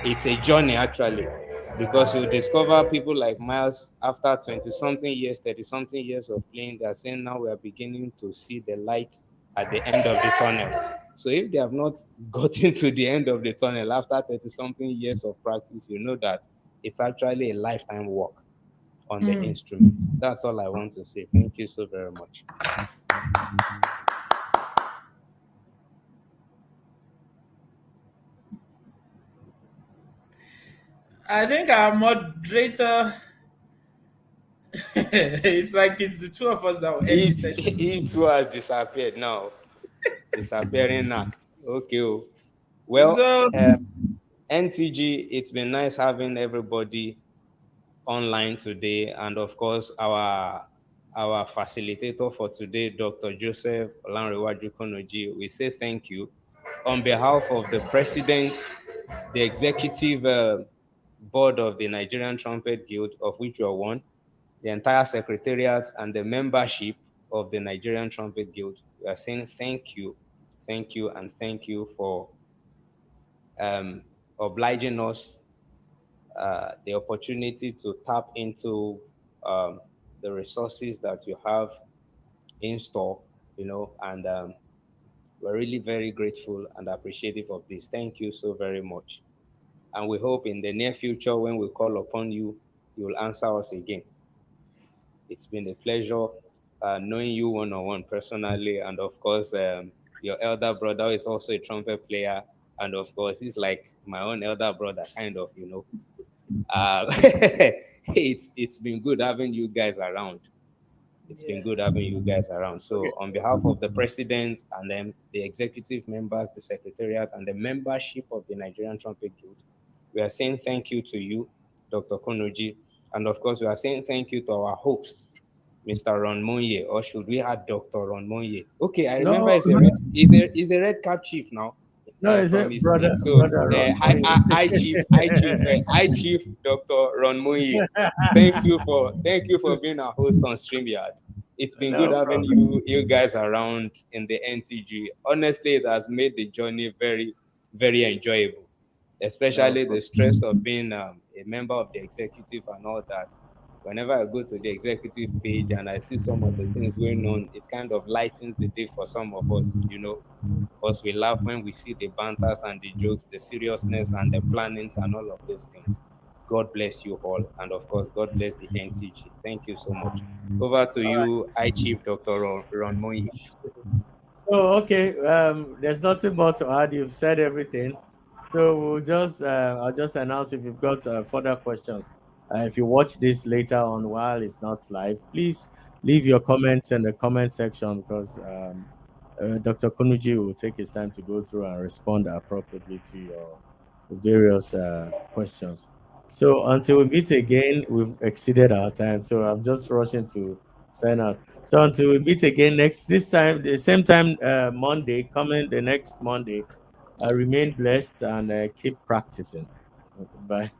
It's a journey actually, because you discover people like Miles after 20 something years, 30 something years of playing, they're saying now we are beginning to see the light at the end of the tunnel. So if they have not gotten to the end of the tunnel after 30 something years of practice, you know that it's actually a lifetime work on the instrument. That's all I want to say. Thank you so very much.
I think our moderator, it's like it's the two of us that will end this session.
It was disappeared now. Disappearing act. Okay. Oh. Well,
So,
NTG, it's been nice having everybody online today, and of course our facilitator for today, Dr. Joseph Olanrewaju Konoji. We say thank you on behalf of the president, the executive board of the Nigerian Trumpet Guild, of which you are one, the entire secretariat, and the membership of the Nigerian Trumpet Guild. We are saying thank you, and thank you for um, obliging us the opportunity to tap into um, the resources that you have in store, you know, and we're really very grateful and appreciative of this. Thank you so very much. And we hope in the near future, when we call upon you, you will answer us again. It's been a pleasure. knowing you one on one personally, and of course, your elder brother is also a trumpet player, and of course, he's like my own elder brother, kind of, you know. It's been good having you guys around. It's been
Yeah.
good having you guys around.
Okay.
So, on behalf of the president and then the executive members, the secretariat, and the membership of the Nigerian Trumpet Guild, we are saying thank you to you, Dr. Kunnuji, and of course, we are saying thank you to our host, Mr. Ron Monye, or should we add Dr. Ron Monye? Okay, I remember
No,
he's a red cap chief now
no, is
from
it
his
brother,
state. So,
brother Ron Moye?
I chief Dr. Ron Monye. Thank you for being our host on StreamYard. It's been good
No
having
problem.
you guys around in the NTG. Honestly, it has made the journey very, very enjoyable,
No
especially the
problem.
stress of being a member of the executive and all that. Whenever I go to the executive page and I see some of the things going on, it kind of lightens the day for some of us, you know, because we laugh when we see the banters and the jokes, the seriousness and the plannings and all of those things. God bless you all. And of course, God bless the NTG. Thank you so much. Over to
All right.
you, I Chief Dr. Ron Moyi.
So okay, there's nothing more to add. You've said everything. So I'll just announce if you've got further questions. If you watch this later on while it's not live, please leave your comments in the comment section because Dr. Konuji will take his time to go through and respond appropriately to your various questions. So until we meet again, we've exceeded our time. So I'm just rushing to sign out. So until we meet again this time, the same time, Monday, coming the next Monday, remain blessed and keep practicing. Bye.